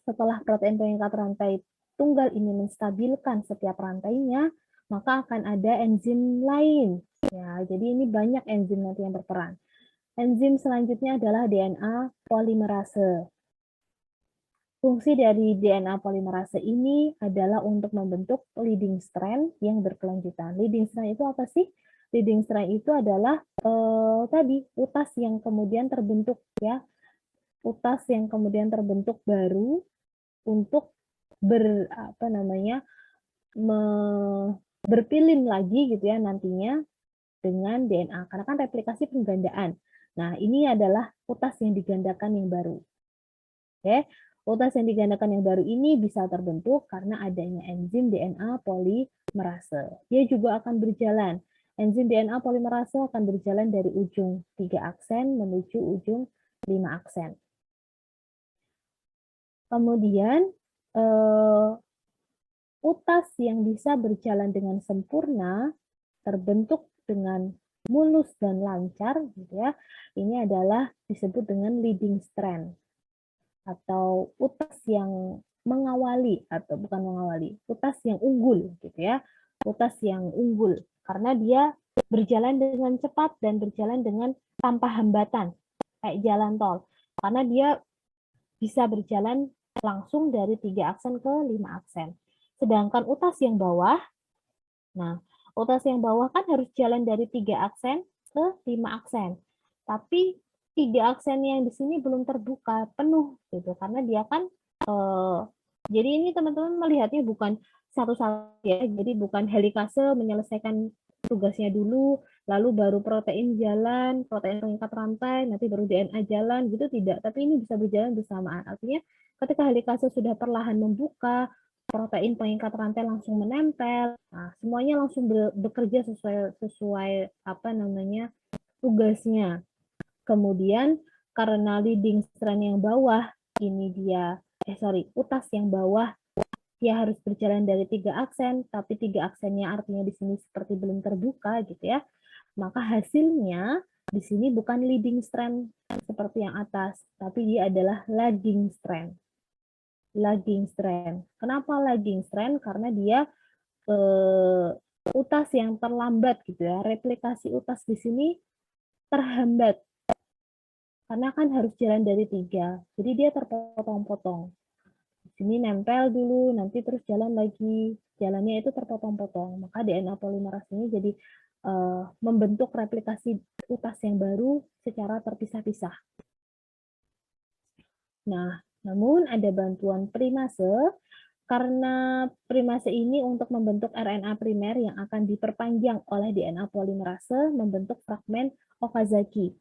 setelah protein pengikat rantai tunggal ini menstabilkan setiap rantainya, maka akan ada enzim lain. Ya, jadi ini banyak enzim nanti yang berperan. Enzim selanjutnya adalah DNA polimerase. Fungsi dari DNA polimerase ini adalah untuk membentuk leading strand yang berkelanjutan. Leading strand itu apa sih? Leading strand itu adalah tadi utas yang kemudian terbentuk ya, utas yang kemudian terbentuk baru untuk berpilin lagi gitu ya nantinya dengan DNA karena kan replikasi penggandaan. Nah, ini adalah utas yang digandakan yang baru. Oke, utas yang digandakan yang baru ini bisa terbentuk karena adanya enzim DNA polimerase. Dia juga akan berjalan. Enzim DNA polimerase akan berjalan dari ujung 3 aksen menuju ujung 5 aksen. Kemudian utas yang bisa berjalan dengan sempurna, terbentuk dengan mulus dan lancar, gitu ya. Ini adalah disebut dengan leading strand atau utas yang mengawali atau bukan mengawali, utas yang unggul, gitu ya. Utas yang unggul karena dia berjalan dengan cepat dan berjalan dengan tanpa hambatan, kayak jalan tol. Karena dia bisa berjalan langsung dari 3 aksen ke 5 aksen. Sedangkan utas yang bawah, nah utas yang bawah kan harus jalan dari 3 aksen ke 5 aksen. Tapi 3 aksen yang di sini belum terbuka penuh gitu karena dia kan jadi ini teman-teman melihatnya bukan satu-satu ya. Jadi bukan helikase menyelesaikan tugasnya dulu, lalu baru protein jalan, protein pengikat rantai, nanti baru DNA jalan gitu tidak. Tapi ini bisa berjalan bersamaan. Artinya ketika helikase sudah perlahan membuka, protein pengikat rantai langsung menempel. Nah, semuanya langsung bekerja sesuai tugasnya. Kemudian karena leading strand yang bawah ini utas yang bawah dia harus berjalan dari 3 aksen, tapi 3 aksennya artinya di sini seperti belum terbuka gitu ya. Maka hasilnya di sini bukan leading strand seperti yang atas, tapi dia adalah lagging strand. Lagging strand. Kenapa lagging strand? Karena dia utas yang terlambat gitu ya. Replikasi utas di sini terhambat. Karena kan harus jalan dari 3. Jadi dia terpotong-potong. Di sini nempel dulu, nanti terus jalan lagi. Jalannya itu terpotong-potong. Maka DNA polimerase ini jadi membentuk replikasi utas yang baru secara terpisah-pisah. Nah, namun ada bantuan primase, karena primase ini untuk membentuk RNA primer yang akan diperpanjang oleh DNA polimerase membentuk fragmen Okazaki.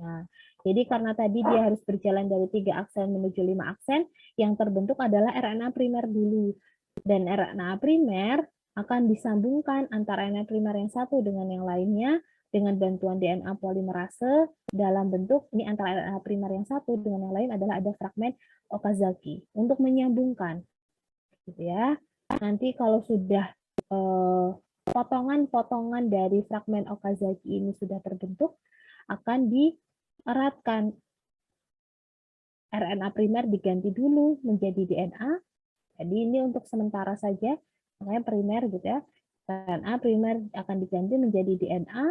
Nah, Jadi karena tadi dia harus berjalan dari 3 aksen menuju 5 aksen, yang terbentuk adalah RNA primer dulu. Dan RNA primer akan disambungkan antara RNA primer yang satu dengan yang lainnya dengan bantuan DNA polimerase dalam bentuk, ini antara RNA primer yang satu dengan yang lain adalah ada fragmen Okazaki untuk menyambungkan. Gitu ya. Nanti kalau sudah potongan-potongan dari fragmen Okazaki ini sudah terbentuk, akan dieratkan. RNA primer diganti dulu menjadi DNA. Jadi ini untuk sementara saja, makanya primer gitu ya. RNA primer akan diganti menjadi DNA.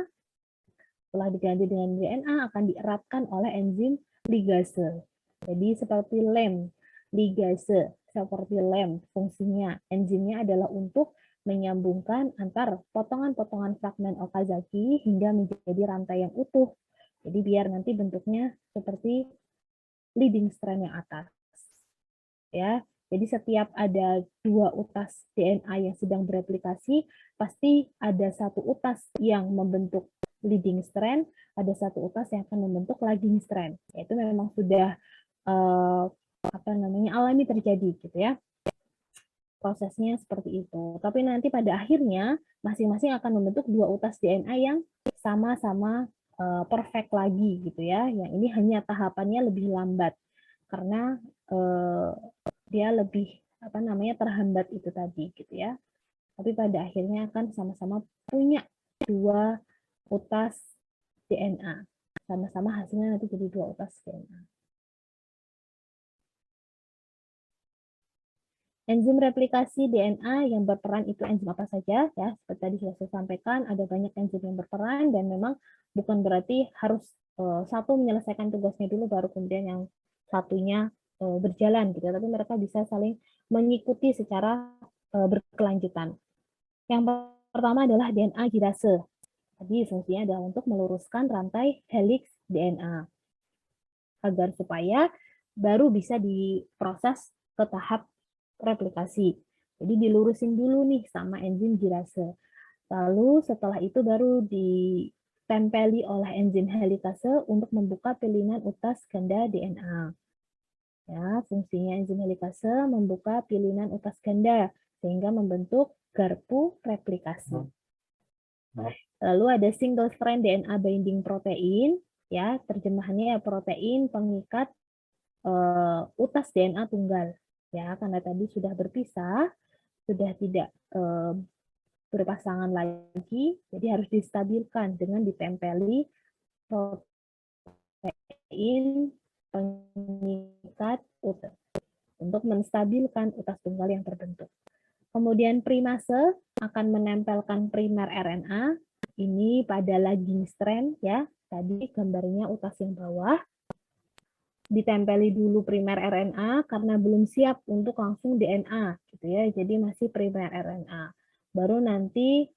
Setelah diganti dengan DNA akan dieratkan oleh enzim ligase. Jadi seperti lem, ligase, seperti lem fungsinya. Enzimnya adalah untuk menyambungkan antar potongan-potongan fragmen Okazaki hingga menjadi rantai yang utuh. Jadi biar nanti bentuknya seperti leading strand yang atas. Ya, jadi setiap ada 2 utas DNA yang sedang bereplikasi, pasti ada 1 utas yang membentuk leading strand, ada 1 utas yang akan membentuk lagging strand. Itu memang sudah alami terjadi gitu ya. Prosesnya seperti itu. Tapi nanti pada akhirnya masing-masing akan membentuk 2 utas DNA yang sama-sama perfect lagi gitu ya. Yang ini hanya tahapannya lebih lambat karena dia lebih terhambat itu tadi gitu ya. Tapi pada akhirnya akan sama-sama punya 2 utas DNA. Sama-sama hasilnya nanti jadi 2 utas DNA. Enzim replikasi DNA yang berperan itu enzim apa saja ya? Seperti tadi sudah saya sampaikan, ada banyak enzim yang berperan dan memang bukan berarti harus satu menyelesaikan tugasnya dulu baru kemudian yang satunya berjalan gitu, tapi mereka bisa saling mengikuti secara berkelanjutan. Yang pertama adalah DNA girase. Tadi fungsinya adalah untuk meluruskan rantai helix DNA agar supaya baru bisa diproses ke tahap replikasi. Jadi dilurusin dulu nih sama enzim girase. Lalu setelah itu baru ditempeli oleh enzim helikase untuk membuka pilihan utas ganda DNA. Ya, fungsinya enzim helikase membuka pilihan utas ganda sehingga membentuk garpu replikasi. Lalu ada single strand DNA binding protein, ya terjemahannya ya protein pengikat utas DNA tunggal. Ya, karena tadi sudah berpisah, sudah tidak berpasangan lagi, jadi harus distabilkan dengan ditempeli protein pengikat utas untuk menstabilkan utas tunggal yang terbentuk. Kemudian primase akan menempelkan primer RNA ini pada lagging strand ya. Tadi gambarnya utas yang bawah. Ditempeli dulu primer RNA karena belum siap untuk langsung DNA gitu ya. Jadi masih primer RNA. Baru nanti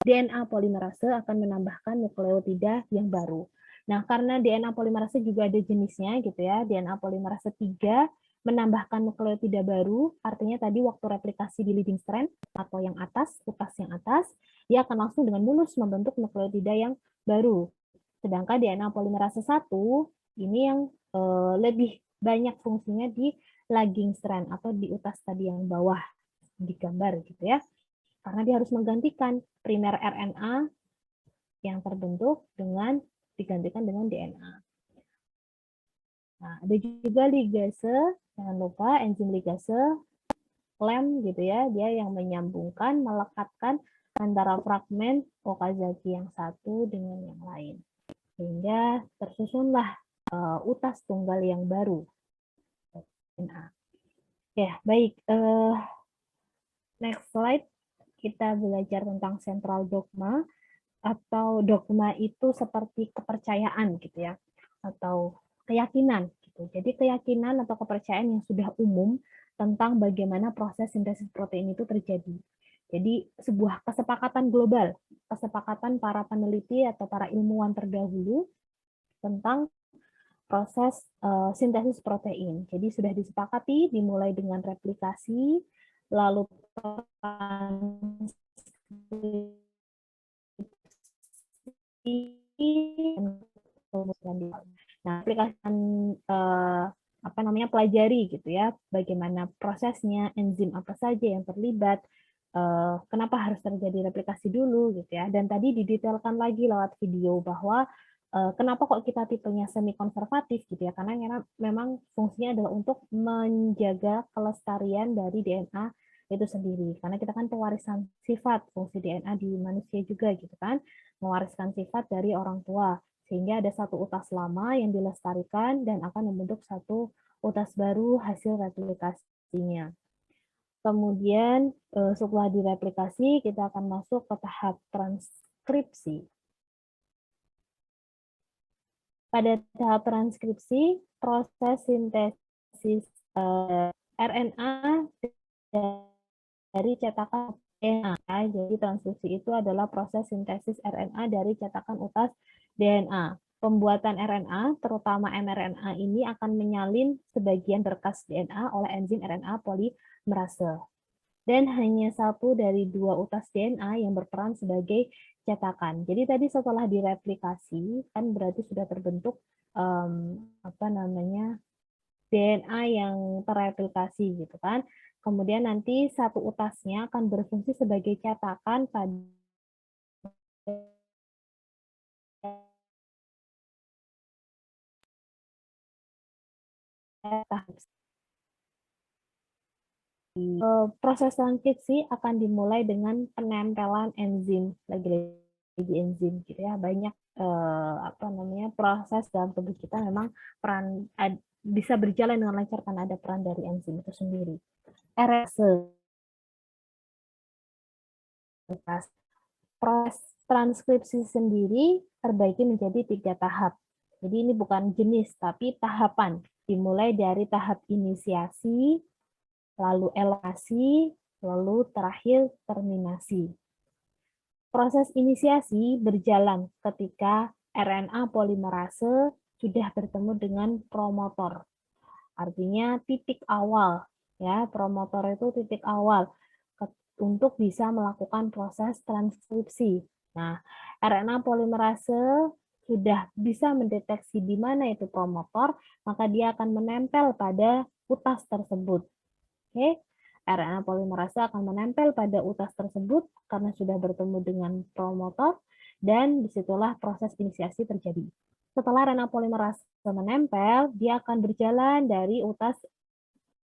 DNA polimerase akan menambahkan nukleotida yang baru. Nah, karena DNA polimerase juga ada jenisnya gitu ya. DNA polimerase 3 menambahkan nukleotida baru, artinya tadi waktu replikasi di leading strand atau yang atas, utas yang atas, dia akan langsung dengan mulus membentuk nukleotida yang baru. Sedangkan DNA polimerase 1 ini yang lebih banyak fungsinya di lagging strand atau di utas tadi yang bawah digambar gitu ya. Karena dia harus menggantikan primer RNA yang terbentuk digantikan dengan DNA. Nah, ada juga ligase, jangan lupa enzim ligase, lem gitu ya, dia yang menyambungkan, melekatkan antara fragmen Okazaki yang satu dengan yang lain. Sehingga tersusunlah utas tunggal yang baru. Ya, baik. Next slide, kita belajar tentang central dogma, atau dogma itu seperti kepercayaan gitu ya, atau keyakinan gitu. Jadi keyakinan atau kepercayaan yang sudah umum tentang bagaimana proses sintesis protein itu terjadi. Jadi sebuah kesepakatan global, kesepakatan para peneliti atau para ilmuwan terdahulu tentang proses sintesis protein. Jadi sudah disepakati dimulai dengan replikasi, lalu Nah, aplikasikan pelajari gitu ya, bagaimana prosesnya, enzim apa saja yang terlibat, kenapa harus terjadi replikasi dulu gitu ya. Dan tadi didetailkan lagi lewat video bahwa kenapa kok kita tipenya semi konservatif gitu ya, karena memang fungsinya adalah untuk menjaga kelestarian dari DNA itu sendiri. Karena kita kan pewarisan sifat, fungsi DNA di manusia juga gitu kan, mewariskan sifat dari orang tua. Sehingga ada satu utas lama yang dilestarikan dan akan membentuk satu utas baru hasil replikasinya. Kemudian setelah direplikasi, kita akan masuk ke tahap transkripsi. Pada tahap transkripsi, proses sintesis RNA dari cetakan DNA. Jadi transkripsi itu adalah proses sintesis RNA dari cetakan utas DNA. Pembuatan RNA, terutama mRNA ini akan menyalin sebagian berkas DNA oleh enzim RNA polimerase. Dan hanya satu dari dua utas DNA yang berperan sebagai cetakan. Jadi tadi setelah direplikasi, kan berarti sudah terbentuk DNA yang terreplikasi gitu kan. Kemudian nanti satu utasnya akan berfungsi sebagai cetakan pada tahap. Proses transkripsi akan dimulai dengan penempelan enzim, lagi-lagi enzim gitu ya. Banyak proses dalam tubuh kita memang peran bisa berjalan dengan lancar karena ada peran dari enzim itu sendiri. Proses transkripsi sendiri terbagi menjadi 3 tahap. Jadi ini bukan jenis, tapi tahapan. Dimulai dari tahap inisiasi, lalu elongasi, lalu terakhir terminasi. Proses inisiasi berjalan ketika RNA polimerase sudah bertemu dengan promotor. Artinya titik awal, ya, promotor itu titik awal untuk bisa melakukan proses transkripsi. Nah, RNA polimerase sudah bisa mendeteksi di mana itu promotor, maka dia akan menempel pada utas tersebut. Oke, RNA polimerase akan menempel pada utas tersebut karena sudah bertemu dengan promotor, dan disitulah proses inisiasi terjadi. Setelah RNA polimerase menempel, dia akan berjalan dari utas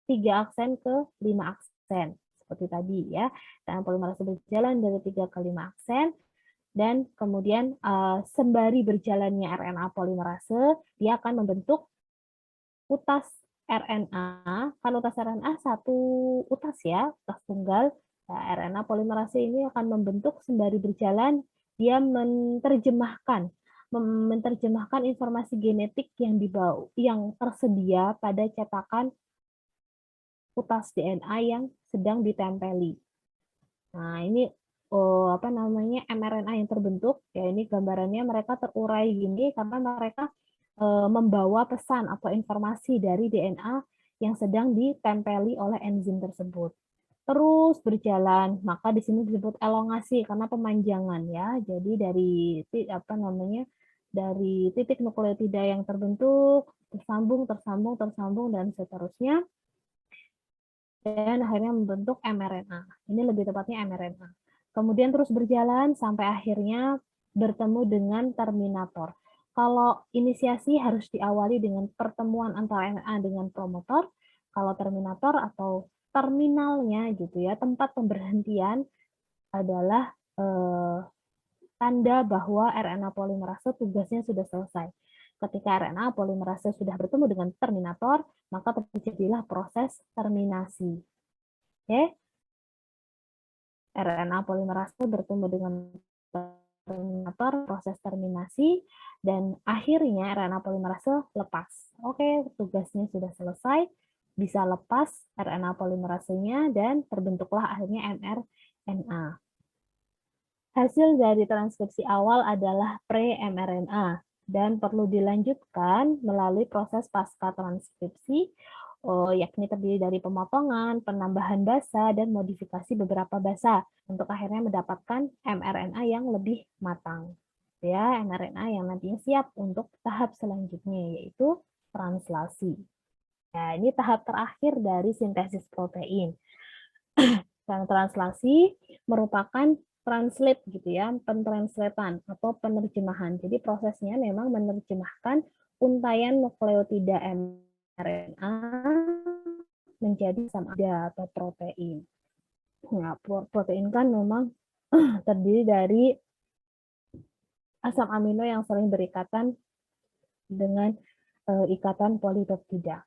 3 aksen ke 5 aksen. Seperti tadi ya, RNA polimerase berjalan dari 3 ke 5 aksen, dan kemudian sembari berjalannya RNA polimerase, dia akan membentuk utas RNA. Kan utas RNA satu utas ya, utas tunggal. Nah, RNA polimerase ini akan membentuk sembari berjalan, dia menerjemahkan informasi genetik yang tersedia pada cetakan utas DNA yang sedang ditempeli. Nah, ini mRNA yang terbentuk, ya ini gambarannya mereka terurai gini karena mereka membawa pesan atau informasi dari DNA yang sedang ditempeli oleh enzim tersebut. Terus berjalan, maka di sini disebut elongasi karena pemanjangan ya. Jadi dari titik nukleotida yang terbentuk, tersambung dan seterusnya, dan akhirnya membentuk mRNA. Ini lebih tepatnya mRNA. Kemudian terus berjalan sampai akhirnya bertemu dengan terminator. Kalau inisiasi harus diawali dengan pertemuan antara RNA dengan promotor, kalau terminator atau terminalnya gitu ya, tempat pemberhentian adalah tanda bahwa RNA polimerase tugasnya sudah selesai. Ketika RNA polimerase sudah bertemu dengan terminator, maka terjadilah proses terminasi. Oke? RNA polimerase bertemu dengan terminator, proses terminasi, dan akhirnya RNA polimerase lepas. Oke, tugasnya sudah selesai, bisa lepas RNA polimerasenya, dan terbentuklah akhirnya mRNA. Hasil dari transkripsi awal adalah pre-mRNA dan perlu dilanjutkan melalui proses pasca transkripsi, yakni terdiri dari pemotongan, penambahan basa, dan modifikasi beberapa basa untuk akhirnya mendapatkan mRNA yang lebih matang. ya, mRNA yang nantinya siap untuk tahap selanjutnya, yaitu translasi. Nah, ini tahap terakhir dari sintesis protein. Dan translasi merupakan translate gitu ya, pentranslatean atau penerjemahan. Jadi prosesnya memang menerjemahkan untaian nukleotida mRNA menjadi asam amino atau protein. Nah, protein kan memang terdiri dari asam amino yang saling berikatan dengan ikatan polipeptida.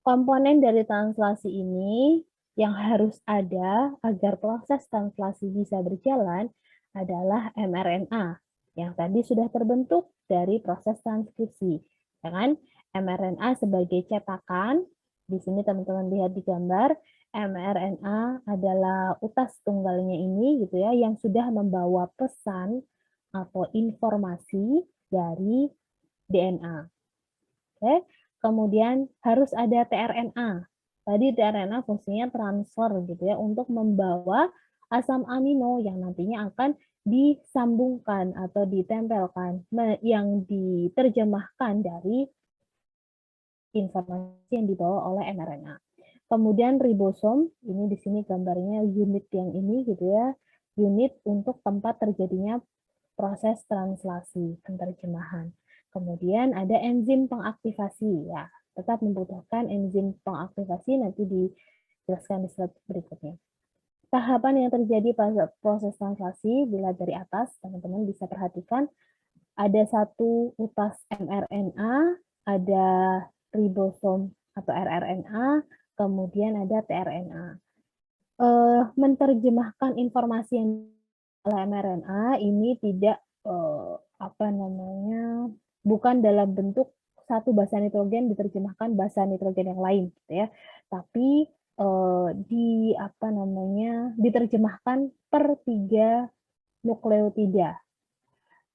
Komponen dari translasi ini yang harus ada agar proses translasi bisa berjalan adalah mRNA yang tadi sudah terbentuk dari proses transkripsi. Ya kan? mRNA sebagai cetakan, di sini teman-teman lihat di gambar, mRNA adalah utas tunggalnya ini gitu ya, yang sudah membawa pesan atau informasi dari DNA. Oke, kemudian harus ada tRNA. Tadi tRNA fungsinya transfer gitu ya untuk membawa asam amino yang nantinya akan disambungkan atau ditempelkan yang diterjemahkan dari informasi yang dibawa oleh mRNA. Kemudian ribosom, ini di sini gambarnya unit yang ini gitu ya, unit untuk tempat terjadinya proses translasi, penerjemahan. Kemudian ada enzim pengaktifasi, ya tetap membutuhkan enzim pengaktifasi, nanti dijelaskan di slide berikutnya. Tahapan yang terjadi pada proses translasi, bila dari atas, teman-teman bisa perhatikan, ada satu utas mRNA, ada ribosom atau rRNA, kemudian ada tRNA. Menerjemahkan informasi yang oleh mRNA ini tidak bukan dalam bentuk satu basa nitrogen diterjemahkan basa nitrogen yang lain, gitu ya. Tapi diterjemahkan per 3 nukleotida,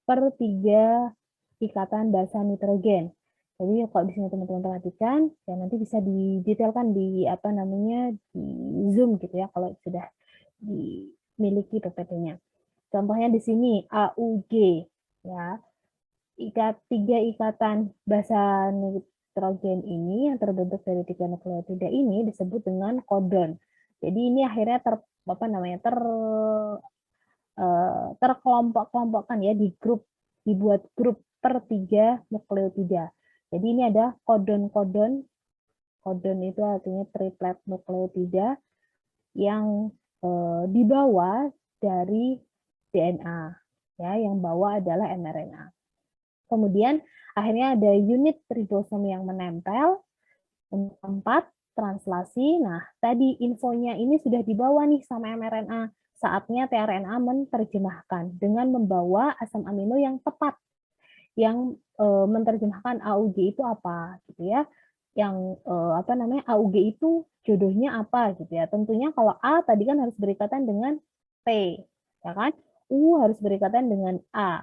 per 3 ikatan basa nitrogen. Jadi kalau di sini teman-teman perhatikan, ya nanti bisa didetailkan di di Zoom gitu ya kalau sudah dimiliki PPT-nya. Contohnya di sini AUG ya. 3 ikatan basa nitrogen ini yang terbentuk dari 3 nukleotida ini disebut dengan kodon. Jadi ini akhirnya terkelompok-kelompokkan ya dibuat grup per 3 nukleotida. Jadi ini ada kodon-kodon. Kodon itu artinya triplet nukleotida yang dibawa dari DNA ya, yang bawa adalah mRNA. Kemudian akhirnya ada unit ribosom yang menempel untuk tempat translasi. Nah, tadi infonya ini sudah dibawa nih sama mRNA. Saatnya tRNA menerjemahkan dengan membawa asam amino yang tepat. Yang menerjemahkan AUG itu apa gitu ya. Yang AUG itu jodohnya apa gitu ya. Tentunya kalau A tadi kan harus berikatan dengan T, ya kan? U harus berikatan dengan A.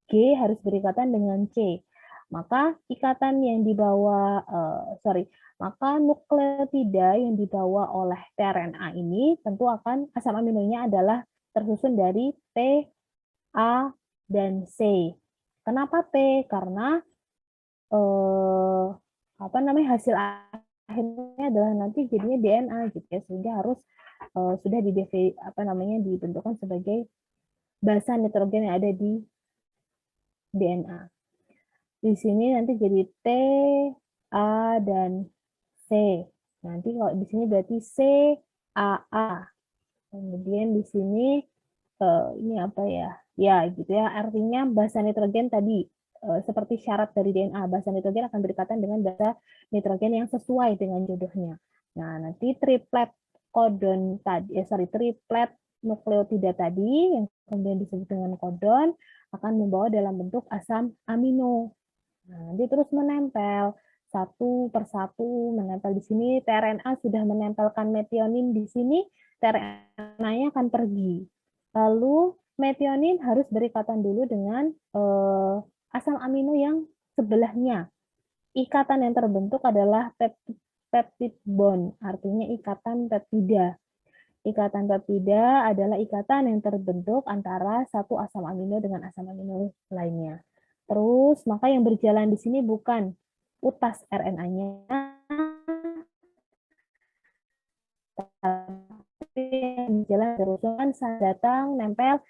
G harus berikatan dengan C. Maka ikatan yang dibawa, maka nukleotida yang dibawa oleh tRNA ini tentu akan asam aminonya adalah tersusun dari T, A, dan C. Kenapa T? Karena hasil akhirnya adalah nanti jadinya DNA gitu ya, sehingga harus sudah dibentukkan sebagai basa nitrogen yang ada di DNA. Di sini nanti jadi T, A, dan C. Nanti kalau di sini berarti C, A, A. Kemudian di sini ini apa ya? Ya, gitu ya. Artinya basa nitrogen tadi seperti syarat dari DNA, basa nitrogen akan berikatan dengan basa nitrogen yang sesuai dengan jodohnya. Nah, nanti triplet kodon tadi, triplet nukleotida tadi yang kemudian disebut dengan kodon akan membawa dalam bentuk asam amino. Nah, nanti terus menempel satu persatu, menempel di sini. tRNA sudah menempelkan metionin di sini, tRNA-nya akan pergi. Lalu metionin harus berikatan dulu dengan asam amino yang sebelahnya. Ikatan yang terbentuk adalah peptide bond, artinya ikatan peptida. Ikatan peptida adalah ikatan yang terbentuk antara satu asam amino dengan asam amino lainnya. Terus, maka yang berjalan di sini bukan utas RNA-nya, tapi yang berjalan terus kan datang nempel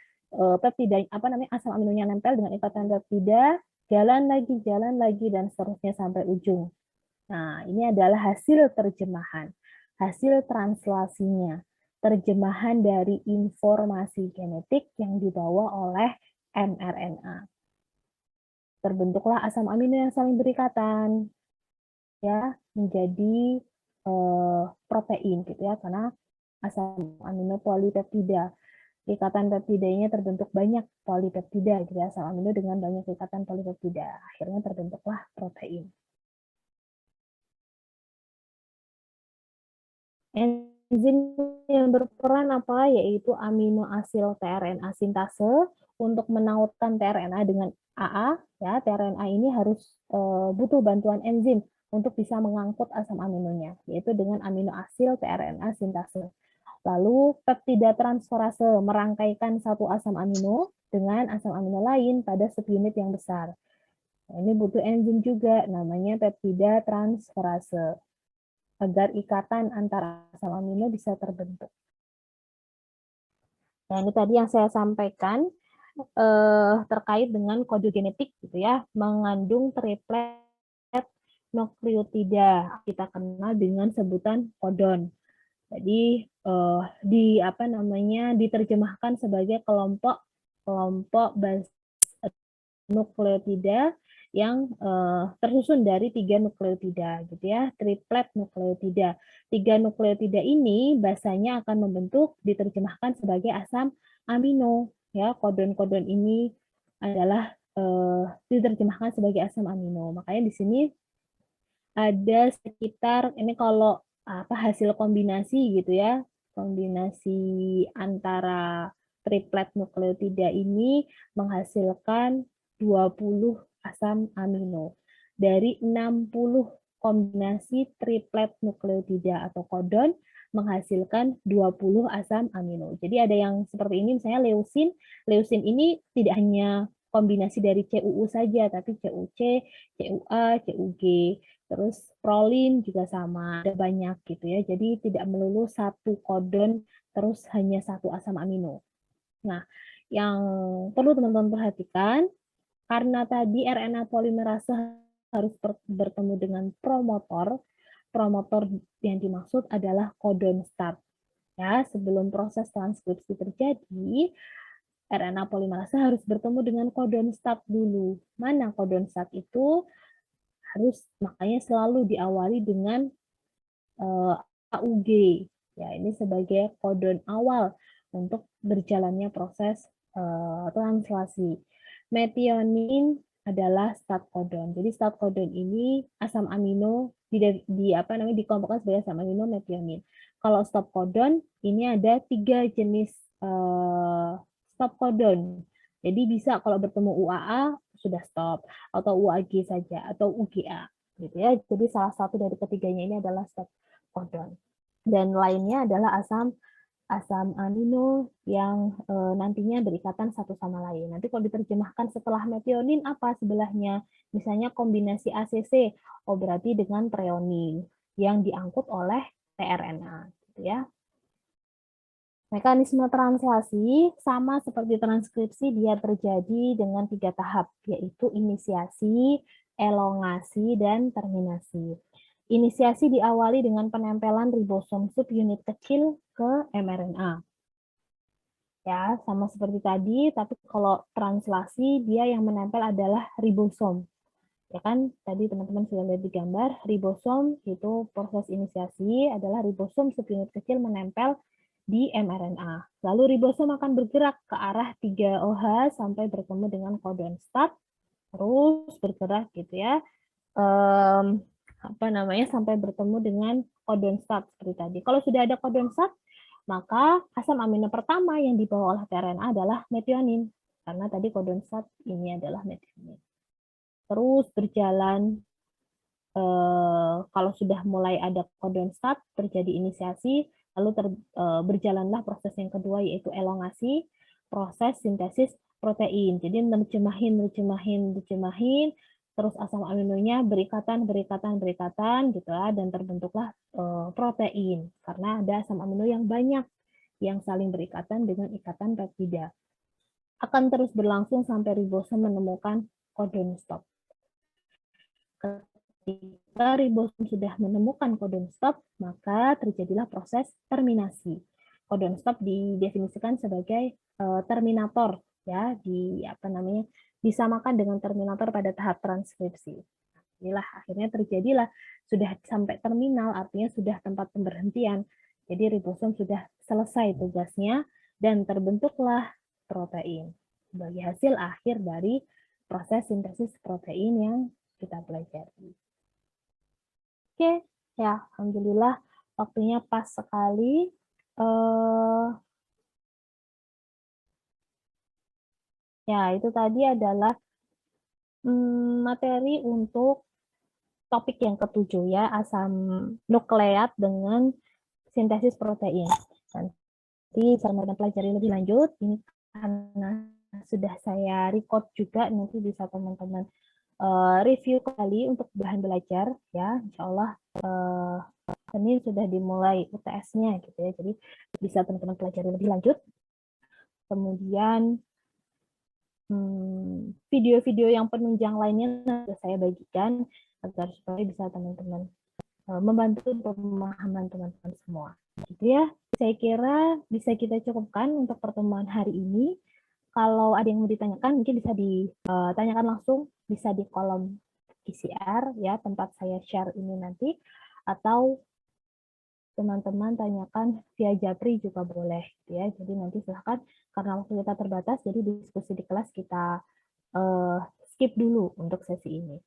peptida asam aminonya nempel dengan ikatan peptida, jalan lagi dan seterusnya sampai ujung. Nah, ini adalah hasil terjemahan, hasil translasinya, terjemahan dari informasi genetik yang dibawa oleh mRNA. Terbentuklah asam amino yang saling berikatan, ya, menjadi protein, gitu ya, karena asam amino polipeptida. Ikatan peptidanya terbentuk banyak polipeptida, gitu ya, asam amino dengan banyak ikatan polipeptida. Akhirnya terbentuklah protein. Enzim yang berperan apa? Yaitu aminoasil tRNA sintase untuk menautkan tRNA dengan AA. Ya, tRNA ini harus butuh bantuan enzim untuk bisa mengangkut asam aminonya, yaitu dengan aminoasil tRNA sintase. Lalu peptida transferase merangkaikan satu asam amino dengan asam amino lain pada subunit yang besar. Nah, ini butuh enzim juga, namanya peptida transferase, agar ikatan antara asam amino bisa terbentuk. Nah, ini tadi yang saya sampaikan terkait dengan kode genetik, gitu ya, mengandung triplet nukleotida, kita kenal dengan sebutan kodon. Jadi diterjemahkan sebagai kelompok base nukleotida yang tersusun dari 3 nukleotida, gitu ya, triplet nukleotida. 3 nukleotida ini bahasanya akan membentuk diterjemahkan sebagai asam amino, ya. Kodon-kodon ini adalah diterjemahkan sebagai asam amino. Makanya di sini ada sekitar, ini kalau hasil kombinasi, gitu ya, kombinasi antara triplet nukleotida ini menghasilkan 20 asam amino. Dari 60 kombinasi triplet nukleotida atau kodon menghasilkan 20 asam amino. Jadi ada yang seperti ini, misalnya leusin. Leusin ini tidak hanya kombinasi dari CUU saja, tapi CUC, CUA, CUG. Terus prolin juga sama, ada banyak, gitu ya. Jadi tidak melulu satu kodon terus hanya satu asam amino. Nah, yang perlu teman-teman perhatikan, karena tadi RNA polimerase harus bertemu dengan promotor, promotor yang dimaksud adalah kodon start. Ya, sebelum proses transkripsi terjadi, RNA polimerase harus bertemu dengan kodon start dulu. Mana kodon start itu? Makanya selalu diawali dengan AUG. Ya, ini sebagai kodon awal untuk berjalannya proses translasi. Metionin adalah start codon. Jadi start codon ini asam amino dikelompokkan sebagai asam amino metionin. Kalau stop codon ini ada 3 jenis stop codon. Jadi bisa kalau bertemu UAA sudah stop, atau UAG saja, atau UGA, gitu ya. Jadi salah satu dari ketiganya ini adalah stop codon. Dan lainnya adalah asam amino yang nantinya berikatan satu sama lain. Nanti kalau diterjemahkan setelah metionin apa sebelahnya? Misalnya kombinasi ACC, berarti dengan treonin yang diangkut oleh tRNA, gitu ya. Mekanisme translasi sama seperti transkripsi, dia terjadi dengan 3 tahap, yaitu inisiasi, elongasi, dan terminasi. Inisiasi diawali dengan penempelan ribosom subunit kecil ke mRNA. Ya, sama seperti tadi, tapi kalau translasi dia yang menempel adalah ribosom. Ya kan, tadi teman-teman sudah lihat di gambar, ribosom itu proses inisiasi adalah ribosom subunit kecil menempel di mRNA. Lalu ribosom akan bergerak ke arah 3OH sampai bertemu dengan kodon start, terus bergerak, gitu ya. Sampai bertemu dengan kodon start seperti tadi. Kalau sudah ada kodon start, maka asam amino pertama yang dibawa oleh tRNA adalah metionin, karena tadi kodon start ini adalah metionin. Terus berjalan, kalau sudah mulai ada kodon start, terjadi inisiasi, Lalu berjalanlah proses yang kedua, yaitu elongasi, proses sintesis protein. Jadi dicemahin, terus asam aminonya berikatan gitu ya, dan terbentuklah protein karena ada asam amino yang banyak yang saling berikatan dengan ikatan peptida. Akan terus berlangsung sampai ribosom menemukan codon stop. Ketika ribosom sudah menemukan codon stop, maka terjadilah proses terminasi. Codon stop didefinisikan sebagai terminator, ya, disamakan dengan terminator pada tahap transkripsi. Inilah akhirnya terjadilah sudah sampai terminal, artinya sudah tempat pemberhentian. Jadi ribosom sudah selesai tugasnya dan terbentuklah protein sebagai hasil akhir dari proses sintesis protein yang kita pelajari. Oke, ya alhamdulillah waktunya pas sekali. Ya, itu tadi adalah materi untuk topik yang ketujuh ya, asam nukleat dengan sintesis protein. Nanti saya pelajari lebih lanjut, ini karena sudah saya record juga, nanti bisa teman-teman review kembali untuk bahan belajar ya. Insya Allah Senin sudah dimulai UTS-nya gitu ya, jadi bisa teman-teman pelajari lebih lanjut. Kemudian video-video yang penunjang lainnya nanti saya bagikan agar supaya bisa teman-teman membantu pemahaman teman-teman semua. Gitu ya, saya kira bisa kita cukupkan untuk pertemuan hari ini. Kalau ada yang mau ditanyakan, mungkin bisa ditanyakan langsung, bisa di kolom PCR ya, tempat saya share ini nanti, atau teman-teman tanyakan via Japri juga boleh ya. Jadi nanti silahkan, karena waktu kita terbatas, jadi diskusi di kelas kita skip dulu untuk sesi ini.